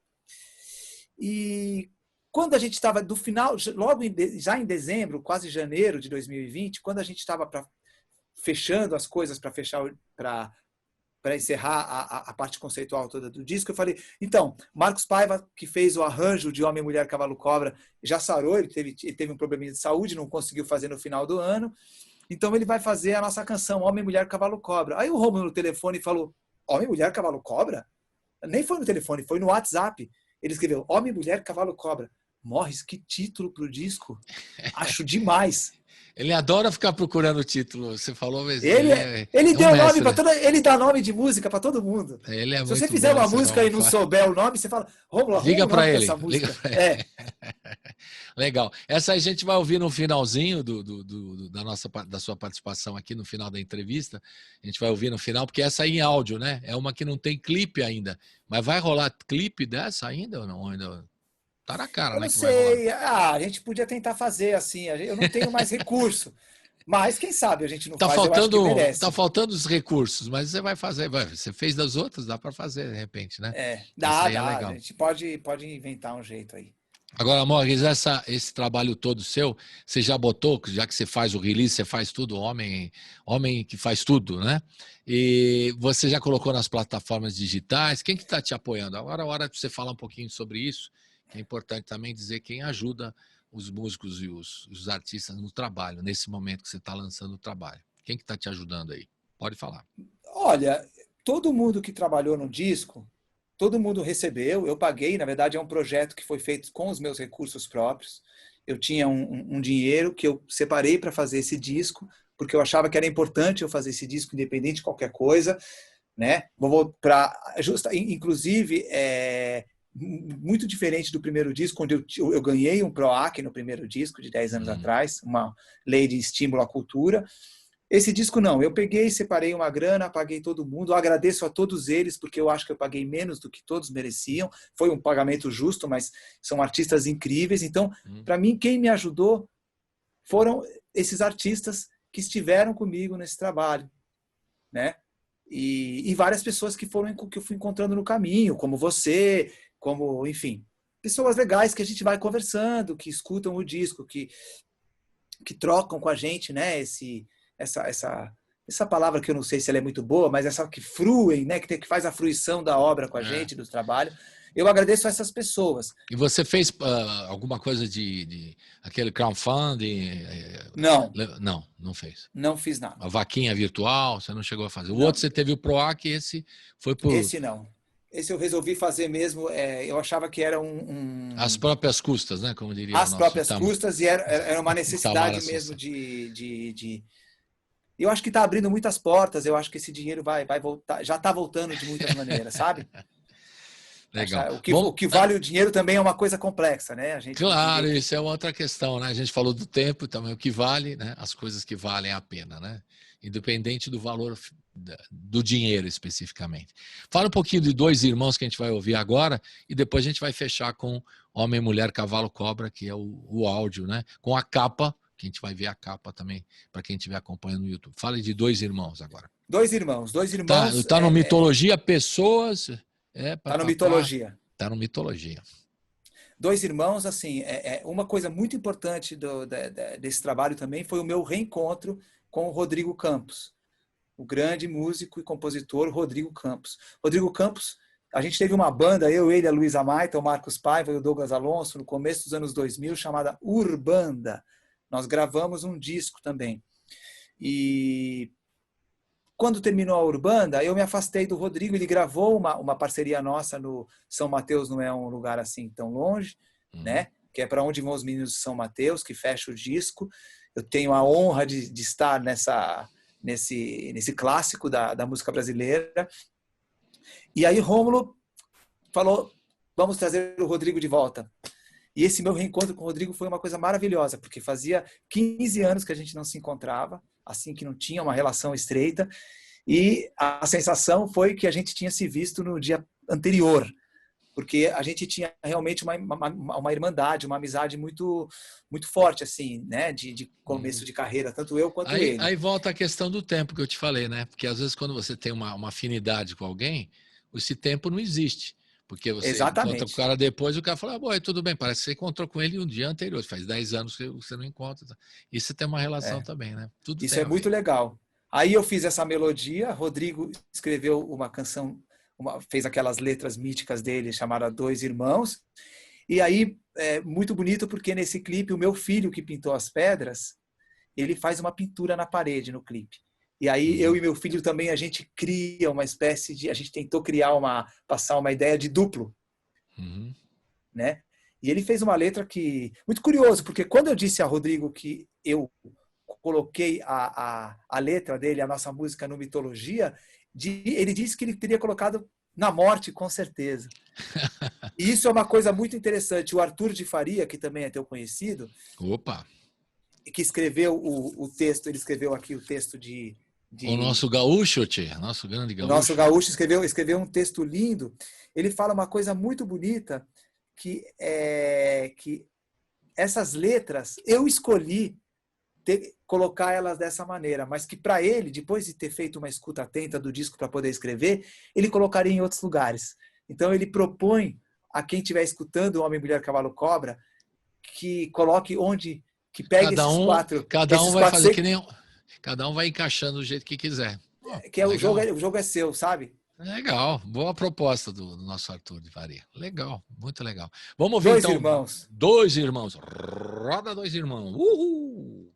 E quando a gente estava do final, já em dezembro, quase janeiro de 2020, quando a gente estava fechando as coisas para encerrar a parte conceitual toda do disco, eu falei, então, Marcos Paiva, que fez o arranjo de Homem, Mulher, Cavalo, Cobra, já sarou, ele teve um probleminha de saúde, não conseguiu fazer no final do ano, então ele vai fazer a nossa canção, Homem, Mulher, Cavalo, Cobra. Aí o Rômulo no telefone falou, Homem, Mulher, Cavalo, Cobra? Nem foi no telefone, foi no WhatsApp. Ele escreveu, Homem, Mulher, Cavalo, Cobra. Morris, que título pro disco. Acho demais. Ele adora ficar procurando o título. Você falou mesmo. Ele deu nome para todo. Ele dá nome de música para todo mundo. Ele é Se muito você fizer bom, uma música e não souber o nome, você fala, Rômulo, liga para ele. Essa música. Liga pra ele. Legal. Essa a gente vai ouvir no finalzinho da sua participação aqui no final da entrevista. A gente vai ouvir no final, porque essa aí em áudio, né? É uma que não tem clipe ainda. Mas vai rolar clipe dessa ainda ou não? Ainda tá na cara, eu né? Não sei. A gente podia tentar fazer assim. Eu não tenho mais recurso. Mas quem sabe a gente não faz, eu acho que merece. Tá faltando os recursos, mas você vai fazer. Você fez das outras, dá para fazer de repente, né? Dá. A gente pode inventar um jeito aí. Agora, Morris, esse trabalho todo seu, você já botou, já que você faz o release, você faz tudo, homem que faz tudo, né? E você já colocou nas plataformas digitais, quem que está te apoiando? Agora é hora de você falar um pouquinho sobre isso, É importante também dizer quem ajuda os músicos e os artistas no trabalho, nesse momento que você está lançando o trabalho. Quem que está te ajudando aí? Pode falar. Olha, todo mundo que trabalhou no disco, todo mundo recebeu, eu paguei, na verdade é um projeto que foi feito com os meus recursos próprios. Eu tinha um dinheiro que eu separei para fazer esse disco, porque eu achava que era importante eu fazer esse disco independente de qualquer coisa, né? Inclusive, muito diferente do primeiro disco, onde eu ganhei um PROAC no primeiro disco, de 10 anos atrás, uma lei de estímulo à cultura. Esse disco não, eu peguei, separei uma grana, paguei todo mundo, eu agradeço a todos eles, porque eu acho que eu paguei menos do que todos mereciam, foi um pagamento justo, mas são artistas incríveis, então, para mim, quem me ajudou foram esses artistas que estiveram comigo nesse trabalho, né? E várias pessoas que eu fui encontrando no caminho, como você, como, enfim, pessoas legais que a gente vai conversando, que escutam o disco, que trocam com a gente, né? Essa palavra que eu não sei se ela é muito boa, mas essa que fruem, né? Que faz a fruição da obra com a gente, do trabalho. Eu agradeço a essas pessoas. E você fez alguma coisa de aquele crowdfunding? Não. Não fez. Não fiz nada. A vaquinha virtual, você não chegou a fazer. O outro você teve o PROAC, esse foi por... Esse não. Esse eu resolvi fazer mesmo, eu achava que era As próprias custas, né? Como diria as próprias custas, e era uma necessidade mesmo Eu acho que está abrindo muitas portas, eu acho que esse dinheiro vai voltar, já está voltando de muitas maneiras, sabe? Legal. O que vale o dinheiro também é uma coisa complexa, né? Claro, isso é outra questão, né? A gente falou do tempo também, o que vale, né? As coisas que valem a pena, né? Independente do valor do dinheiro especificamente. Fala um pouquinho de Dois Irmãos que a gente vai ouvir agora e depois a gente vai fechar com Homem, Mulher, Cavalo, Cobra, que é o áudio, né? Com a capa, que a gente vai ver a capa também, para quem estiver acompanhando no YouTube. Fale de Dois Irmãos agora. Dois Irmãos. Tá no Mitologia, pessoas... Tá no Mitologia. Tá no Mitologia. Dois Irmãos, assim, uma coisa muito importante desse trabalho também foi o meu reencontro com o Rodrigo Campos, o grande músico e compositor Rodrigo Campos. Rodrigo Campos, a gente teve uma banda, ele, a Luísa Maita, o Marcos Paiva e o Douglas Alonso, no começo dos anos 2000, chamada Urbanda. Nós gravamos um disco também. E quando terminou a Urbanda, eu me afastei do Rodrigo, ele gravou uma parceria nossa no São Mateus, não é um lugar assim tão longe, né? Que é para onde vão os meninos de São Mateus, que fecha o disco. Eu tenho a honra de estar nesse clássico da música brasileira. E aí Rômulo falou, vamos trazer o Rodrigo de volta. E esse meu reencontro com o Rodrigo foi uma coisa maravilhosa, porque fazia 15 anos que a gente não se encontrava, assim, que não tinha uma relação estreita, e a sensação foi que a gente tinha se visto no dia anterior, porque a gente tinha realmente uma irmandade, uma amizade muito, muito forte, assim, né, de começo de carreira, tanto eu quanto ele. Aí volta a questão do tempo que eu te falei, né, porque às vezes quando você tem uma afinidade com alguém, esse tempo não existe. Porque você encontra o cara depois, o cara fala, tudo bem, parece que você encontrou com ele um dia anterior, faz 10 anos que você não encontra. Isso tem uma relação também, né? Tudo isso é muito legal. Aí eu fiz essa melodia, Rodrigo escreveu uma canção, fez aquelas letras míticas dele, chamada Dois Irmãos, e aí é muito bonito porque nesse clipe, o meu filho que pintou as pedras, ele faz uma pintura na parede no clipe. E aí eu e meu filho também, a gente cria uma espécie de... A gente tentou passar uma ideia de duplo. Né? E ele fez uma letra que... Muito curioso, porque quando eu disse a Rodrigo que eu coloquei a letra dele, a nossa música no Mitologia, ele disse que ele teria colocado na morte, com certeza. E isso é uma coisa muito interessante. O Arthur de Faria, que também é teu conhecido... Opa! Que escreveu o texto, ele escreveu aqui o texto o nosso gaúcho, tia, nosso grande gaúcho. O nosso gaúcho escreveu um texto lindo. Ele fala uma coisa muito bonita, que essas letras, eu escolhi colocar elas dessa maneira, mas que para ele, depois de ter feito uma escuta atenta do disco para poder escrever, ele colocaria em outros lugares. Então ele propõe a quem estiver escutando o Homem, Mulher, Cavalo, Cobra, que coloque onde... Que pegue esses quatro. Cada um vai fazer que nem... Cada um vai encaixando do jeito que quiser. O jogo é seu, sabe? Legal, boa proposta do nosso Arthur de Faria. Legal, muito legal. Vamos ouvir Dois então. irmãos. Dois irmãos. Roda Dois Irmãos. Uhul!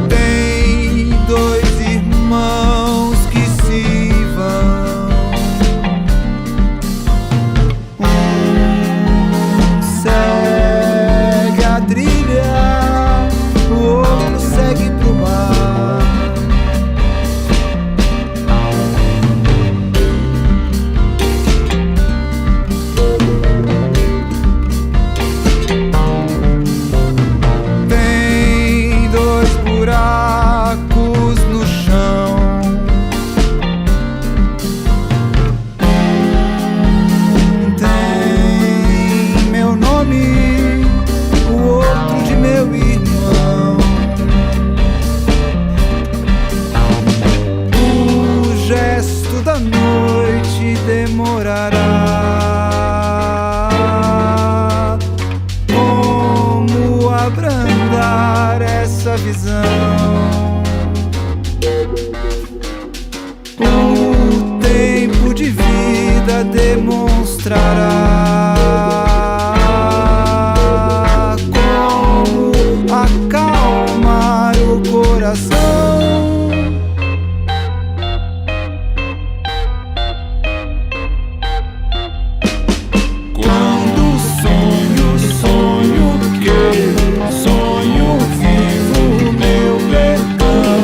Tem dois irmãos que se vão, um segue a trilha, o outro segue pro mar. Tem dois buracos no chão, um tem meu nome, o outro de meu irmão. O gesto da noite demorará. Como abrandar essa visão? O tempo de vida demonstrará como acalmar o coração. Quando sonho que sonho vivo meu perdão.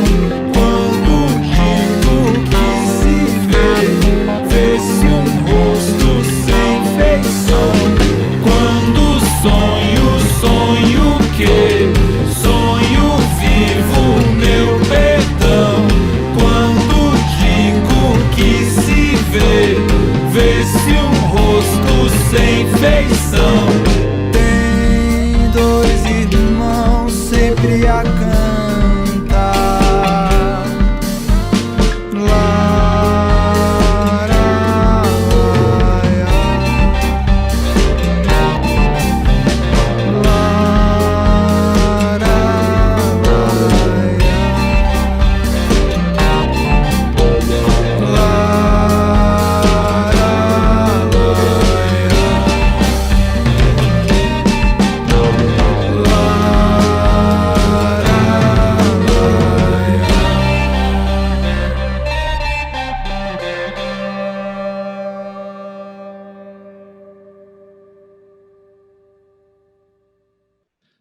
Quando digo que se vê-se um rosto sem feição. Quando sonho que sonho vivo meu perdão. Quando digo que se vê-se um rosto sem feição. Tem dois irmãos sempre a cantar.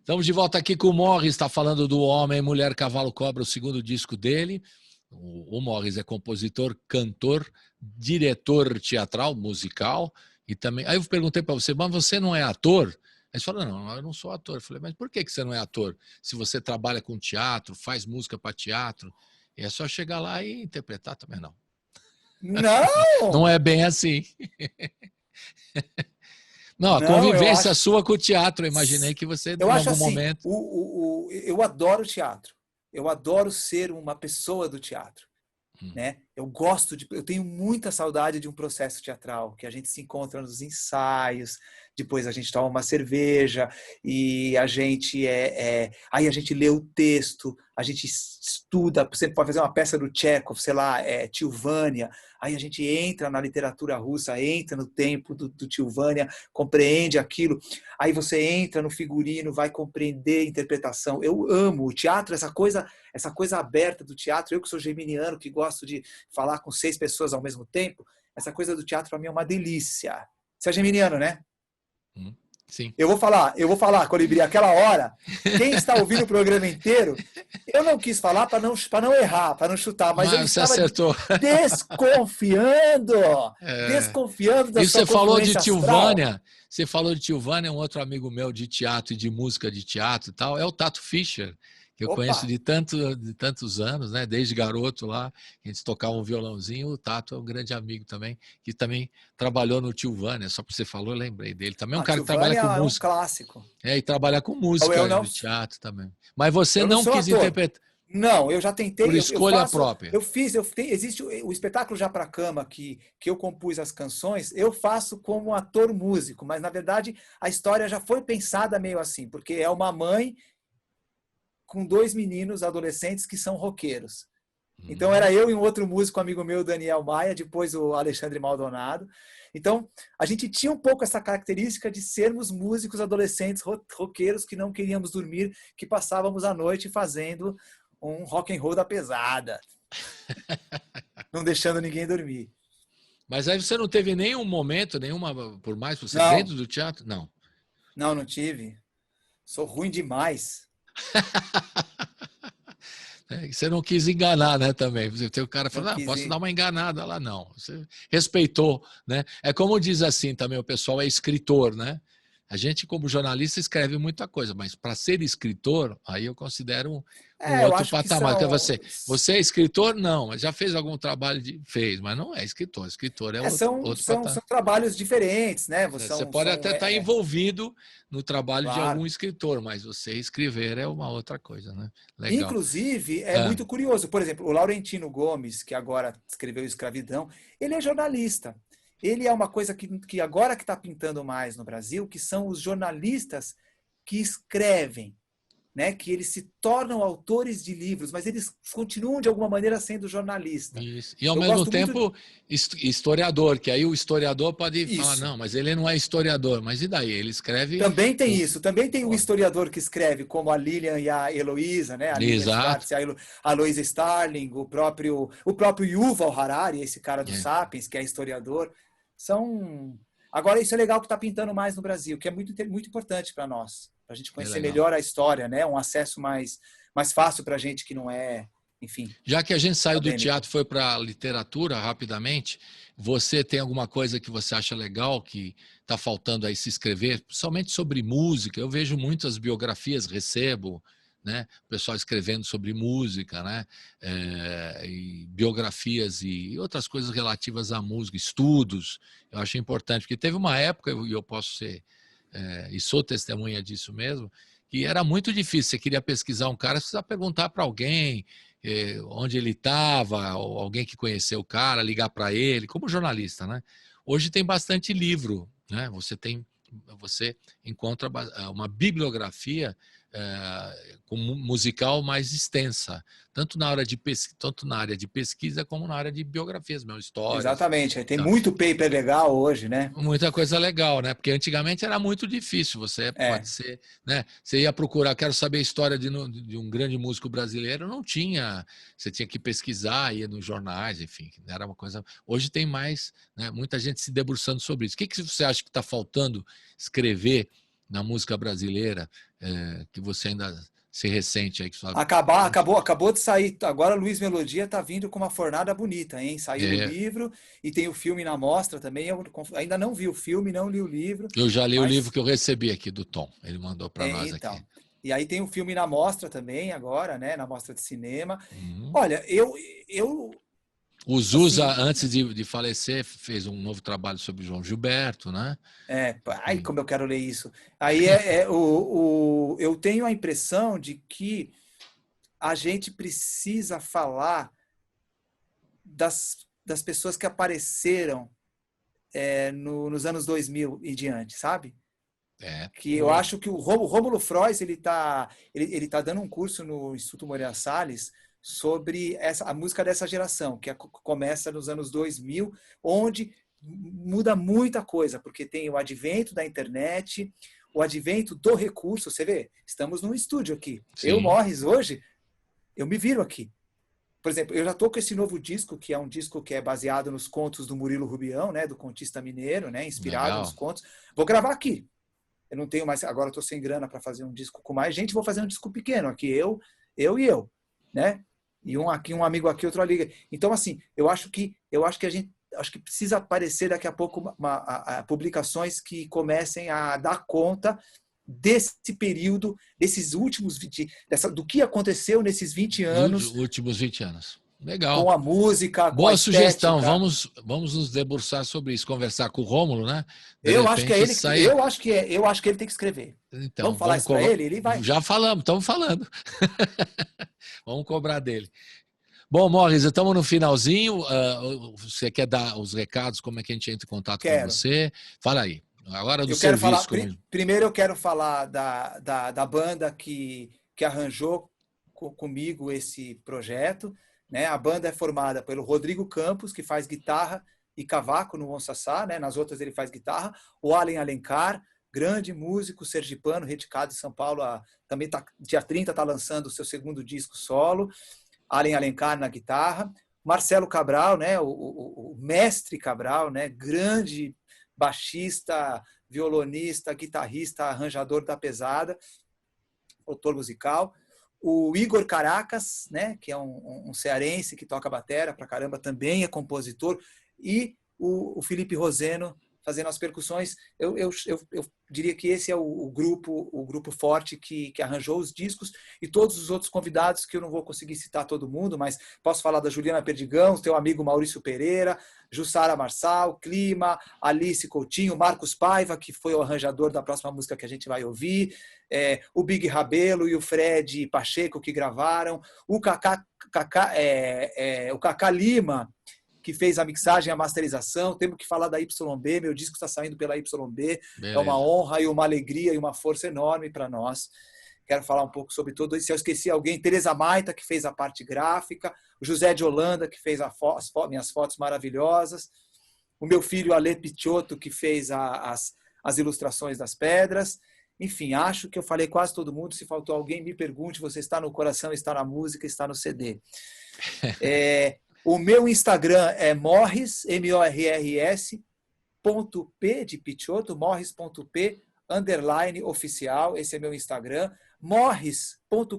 Estamos de volta aqui com o Morris, está falando do Homem, Mulher, Cavalo, Cobra, o segundo disco dele. O Morris é compositor, cantor, diretor teatral, musical e também... Aí eu perguntei para você, mas você não é ator? Aí você falou, não, eu não sou ator. Eu falei, mas por que você não é ator? Se você trabalha com teatro, faz música para teatro, é só chegar lá e interpretar também, não. Não! Não é bem assim. Não, a convivência sua com o teatro, eu imaginei que você, em algum momento... Eu adoro teatro. Eu adoro ser uma pessoa do teatro. Né? Eu tenho muita saudade de um processo teatral, que a gente se encontra nos ensaios, depois a gente toma uma cerveja e a gente aí a gente lê o texto, a gente estuda, você pode fazer uma peça do Tchekhov, sei lá, Tio Vânia, aí a gente entra na literatura russa, entra no tempo do Tio Vânia, compreende aquilo, aí você entra no figurino, vai compreender a interpretação. Eu amo o teatro, essa coisa aberta do teatro. Eu que sou geminiano, que gosto de falar com 6 pessoas ao mesmo tempo, essa coisa do teatro para mim é uma delícia. Você é geminiano, né? Sim. Eu vou falar, Colibri, aquela hora, quem está ouvindo o programa inteiro, eu não quis falar para não errar, para não chutar, mas eu estava acertou. desconfiando da e sua você falou de confluência Tio astral. Vânia, um outro amigo meu de teatro e de música de teatro e tal, é o Tato Fischer, que eu Opa! conheço de tantos anos, né? Desde garoto lá, a gente tocava um violãozinho. O Tato é um grande amigo também, que também trabalhou no Tilvânia. Só porque você falou, eu lembrei dele. Também é um cara que trabalha Tilvânia com é um música. clássico. E trabalha com Eu música não, no teatro também. Mas você eu não não sou quis ator. interpretar Não, eu já tentei, por escolha própria. existe o espetáculo Já pra Cama, que eu compus as canções, eu faço como ator músico, mas na verdade a história já foi pensada meio assim, porque é uma mãe com 2 meninos adolescentes que são roqueiros. Então era eu e um outro músico amigo meu, Daniel Maia, depois o Alexandre Maldonado. Então a gente tinha um pouco essa característica de sermos músicos adolescentes roqueiros que não queríamos dormir, que passávamos a noite fazendo um rock and roll da pesada, não deixando ninguém dormir. Mas aí você não teve nenhum momento, por mais que você Não. dentro do teatro? Não. Não tive. Sou ruim demais. Você não quis enganar, né, também. Você tem o cara falando, posso dar uma enganada lá, não. Você respeitou, né? É como diz assim também, o pessoal é escritor, né? A gente, como jornalista, escreve muita coisa, mas para ser escritor, aí eu considero um outro patamar. Você é escritor? Não, mas já fez algum trabalho? Fez, mas não é escritor. Escritor é outro patamar. São trabalhos diferentes, né? Você pode até estar envolvido no trabalho de algum escritor, mas você escrever é uma outra coisa, né? Legal. Inclusive, é muito curioso. Por exemplo, o Laurentino Gomes, que agora escreveu Escravidão, ele é jornalista. Ele é uma coisa que agora que está pintando mais no Brasil, que são os jornalistas que escrevem, né? Que eles se tornam autores de livros, mas eles continuam de alguma maneira sendo jornalistas. Isso. E ao mesmo tempo historiador, que aí o historiador pode falar, não, mas ele não é historiador, mas e daí? Ele escreve... Também tem isso, também tem o historiador que escreve, como a Lilian e a Heloísa, né? A Lilian Schwartz, a Heloísa Starling, o próprio Yuval Harari, esse cara do Sapiens, que é historiador. Agora, isso é legal que está pintando mais no Brasil, que é muito, muito importante para nós, para a gente conhecer melhor a história, né? Um acesso mais fácil para a gente que não é, enfim. Já que a gente saiu do teatro e foi para a literatura rapidamente, você tem alguma coisa que você acha legal que está faltando aí se escrever, principalmente sobre música? Eu vejo muitas biografias, recebo, né? O pessoal escrevendo sobre música, né? E biografias e outras coisas relativas à música, estudos. Eu acho importante, porque teve uma época, e eu posso ser, e sou testemunha disso mesmo, que era muito difícil. Você queria pesquisar um cara, você precisa perguntar para alguém onde ele estava, alguém que conheceu o cara, ligar para ele, como jornalista, né? Hoje tem bastante livro, né? Você encontra uma bibliografia musical mais extensa, tanto na área de pesquisa como na área de biografias, mesmo, histórias. Exatamente, tem muito paper legal hoje, né? Muita coisa legal, né? Porque antigamente era muito difícil, pode ser, né? Você ia procurar, quero saber a história de um grande músico brasileiro, não tinha, você tinha que pesquisar, ia nos jornais, enfim, era uma coisa. Hoje tem mais, né? Muita gente se debruçando sobre isso. O que você acha que está faltando escrever na música brasileira, que você ainda se ressente aí? Acabou de sair, agora Luiz Melodia está vindo com uma fornada bonita, hein? Saiu o livro e tem o filme na mostra também, eu ainda não vi o filme, não li o livro. Eu já li o livro que eu recebi aqui do Tom, ele mandou para nós então. aqui. E aí tem o filme na mostra também agora, né? Na mostra de cinema. Olha, eu o Zusa, assim, antes de falecer, fez um novo trabalho sobre João Gilberto, né? Como eu quero ler isso. Aí eu tenho a impressão de que a gente precisa falar das pessoas que apareceram nos anos 2000 e diante, sabe? Que eu acho que o Rômulo Frois, ele tá dando um curso no Instituto Moreira Salles sobre a música dessa geração, que começa nos anos 2000, onde muda muita coisa, porque tem o advento da internet, o advento do recurso. Você vê, estamos num estúdio aqui. Sim. Eu, Morris, hoje, eu me viro aqui. Por exemplo, eu já estou com esse novo disco, que é um disco que é baseado nos contos do Murilo Rubião, né, do contista mineiro, né, inspirado nos contos. Vou gravar aqui. Eu não tenho mais, agora estou sem grana para fazer um disco com mais gente, vou fazer um disco pequeno aqui, eu e eu, né? E um aqui, um amigo aqui, outro ali. Então, assim, eu acho que precisa aparecer daqui a pouco publicações que comecem a dar conta desse período, desses últimos 20, do que aconteceu nesses 20 anos. Últimos 20 anos. Legal. Com a música, com Boa a sugestão. estética. Vamos nos debruçar sobre isso, conversar com o Rômulo, né? Eu acho que é ele. Eu acho que ele tem que escrever. Então, vamos falar isso para ele? Ele vai. Já falamos, estamos falando. Vamos cobrar dele. Bom, Morris, estamos no finalzinho. Você quer dar os recados? Como é que a gente entra em contato com você? Fala aí. Agora do serviço. Primeiro eu quero falar da banda que arranjou comigo esse projeto. Né? A banda é formada pelo Rodrigo Campos, que faz guitarra e cavaco no Onsassá, né? Nas outras ele faz guitarra. O Allen Alencar, grande músico sergipano, radicado em São Paulo. Também dia 30 está lançando o seu segundo disco solo. Allen Alencar na guitarra. Marcelo Cabral, né? o mestre Cabral, né? Grande baixista, violonista, guitarrista, arranjador da pesada, autor musical. O Igor Caracas, né, que é um cearense que toca batera pra caramba, também é compositor. E o Felipe Roseno fazendo as percussões. Eu diria que esse é o grupo forte que arranjou os discos, e todos os outros convidados que eu não vou conseguir citar todo mundo, mas posso falar da Juliana Perdigão, teu amigo Maurício Pereira, Jussara Marçal, Clima, Alice Coutinho, Marcos Paiva, que foi o arranjador da próxima música que a gente vai ouvir, o Big Rabelo e o Fred Pacheco que gravaram, o Cacá Lima, que fez a mixagem e a masterização. Temos que falar da YB, meu disco está saindo pela YB, é uma honra e uma alegria e uma força enorme para nós. Quero falar um pouco sobre tudo isso. Se eu esqueci alguém, Tereza Maita, que fez a parte gráfica, o José de Holanda, que fez minhas fotos maravilhosas, o meu filho Ale Picciotto, que fez as ilustrações das pedras. Enfim, acho que eu falei quase todo mundo. Se faltou alguém, me pergunte. Você está no coração, está na música, está no CD. O meu Instagram é Morris, M-O-R-R-S, .p de Picciotto, morris.p, _ oficial. Esse é meu Instagram. morris.com.br,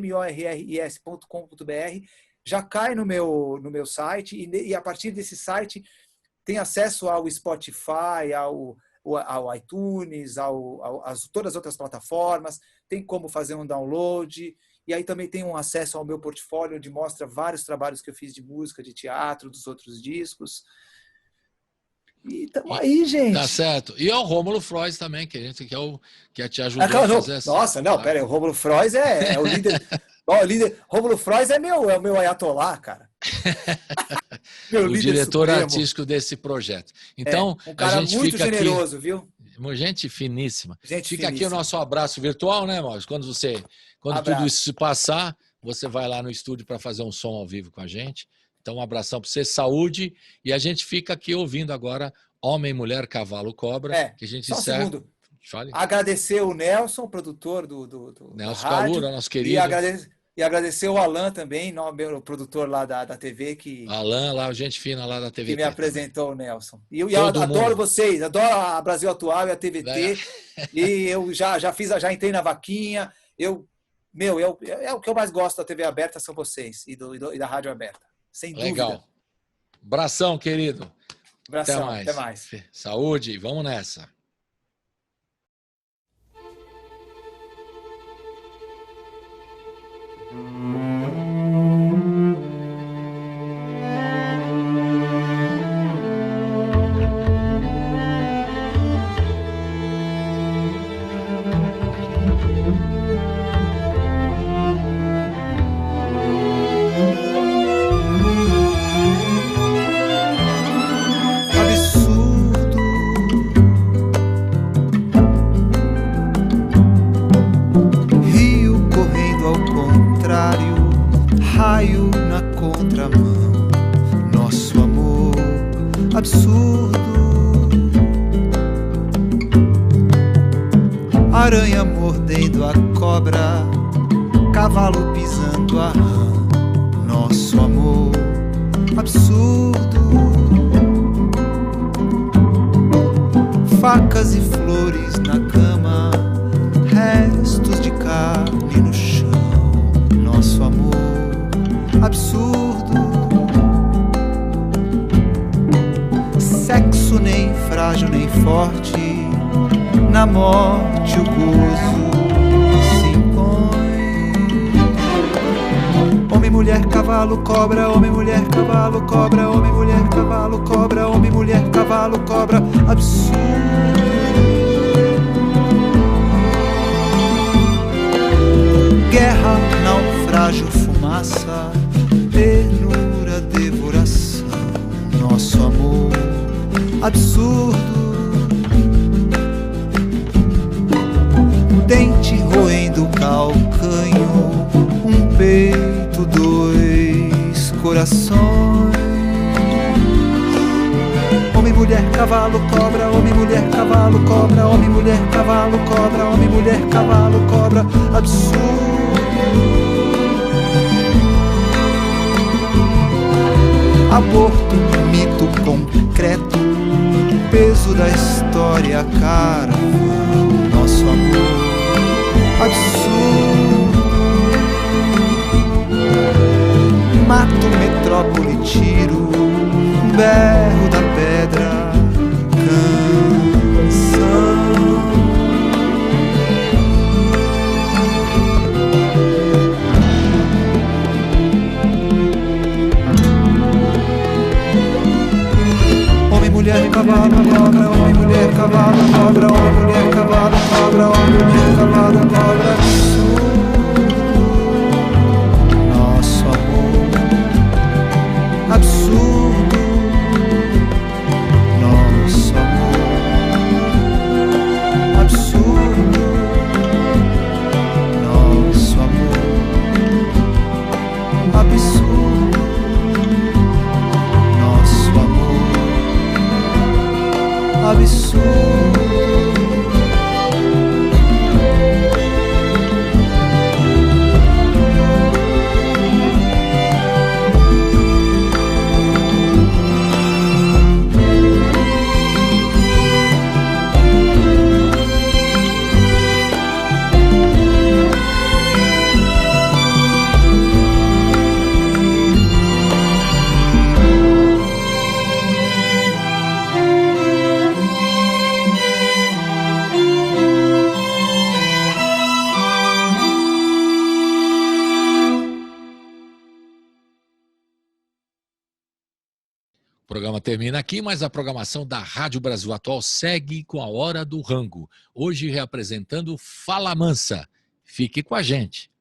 morris.com.br. Já cai no meu site, e a partir desse site tem acesso ao Spotify, ao iTunes, todas as outras plataformas. Tem como fazer um download. E aí também tem um acesso ao meu portfólio, onde mostra vários trabalhos que eu fiz de música, de teatro, dos outros discos. E estamos aí, gente. Tá certo. E o Rômulo Frois também, que a gente quer te ajudar a fazer essa... Nossa, não, pera aí, o Rômulo Frois é o líder... Rômulo Frois é o meu ayatolá, cara. O diretor artístico desse projeto. Então, um cara a gente muito fica generoso, aqui, viu? Gente finíssima. Gente fica finíssima. Aqui o nosso abraço virtual, né, Maurício? Quando tudo isso se passar, você vai lá no estúdio para fazer um som ao vivo com a gente. Então, um abração para você, saúde. E a gente fica aqui ouvindo agora Homem, Mulher, Cavalo, Cobra. Que a gente só encerra. Um segundo. Fale. Agradecer o Nelson, produtor do Nelson Calura, nosso querido. E agradecer o Alan também, meu produtor lá da TV. Alan, lá, gente fina lá da TVT. Que me apresentou o Nelson. E eu adoro vocês, adoro a Brasil Atual e a TVT. E eu já entrei na vaquinha. É o que eu mais gosto da TV aberta, são vocês e da Rádio Aberta. Sem dúvida. Legal. Abração, querido. Abração, até mais. Saúde, vamos nessa. Raio na contramão, nosso amor absurdo. Aranha mordendo a cobra, cavalo pisando a rã, nosso amor absurdo. Facas e flores na cama, restos de carne no chão, nosso amor absurdo. Sexo nem frágil nem forte, na na morte o gozo se impõe. Homem, mulher, cavalo, cobra, homem, mulher, cavalo, cobra, homem, mulher, cavalo, cobra, homem, mulher, cavalo, cobra, absurdo. Guerra, naufrágio, fumaça, ternura, devoração, nosso amor absurdo. Dente roendo calcanho, um peito, dois corações. Homem, mulher, cavalo, cobra, homem, mulher, cavalo, cobra, homem, mulher, cavalo, cobra, homem, mulher, cavalo, cobra, absurdo. Aborto, mito concreto, peso da história, carvão, nosso amor absurdo. Mato, metrópole, tiro, berro da pedra, canção. Mulher, cavalo, cobra, homem, mulher, cavalo, cobra, homem, mulher, cavalo, cobra, homem, mulher, cavalo, cobra, absurdo, nosso amor, absurdo, nosso amor, absurdo, nosso amor, absurdo, nosso amor. Absurdo. O programa termina aqui, mas a programação da Rádio Brasil Atual segue com a Hora do Rango. Hoje reapresentando Fala Mansa. Fique com a gente.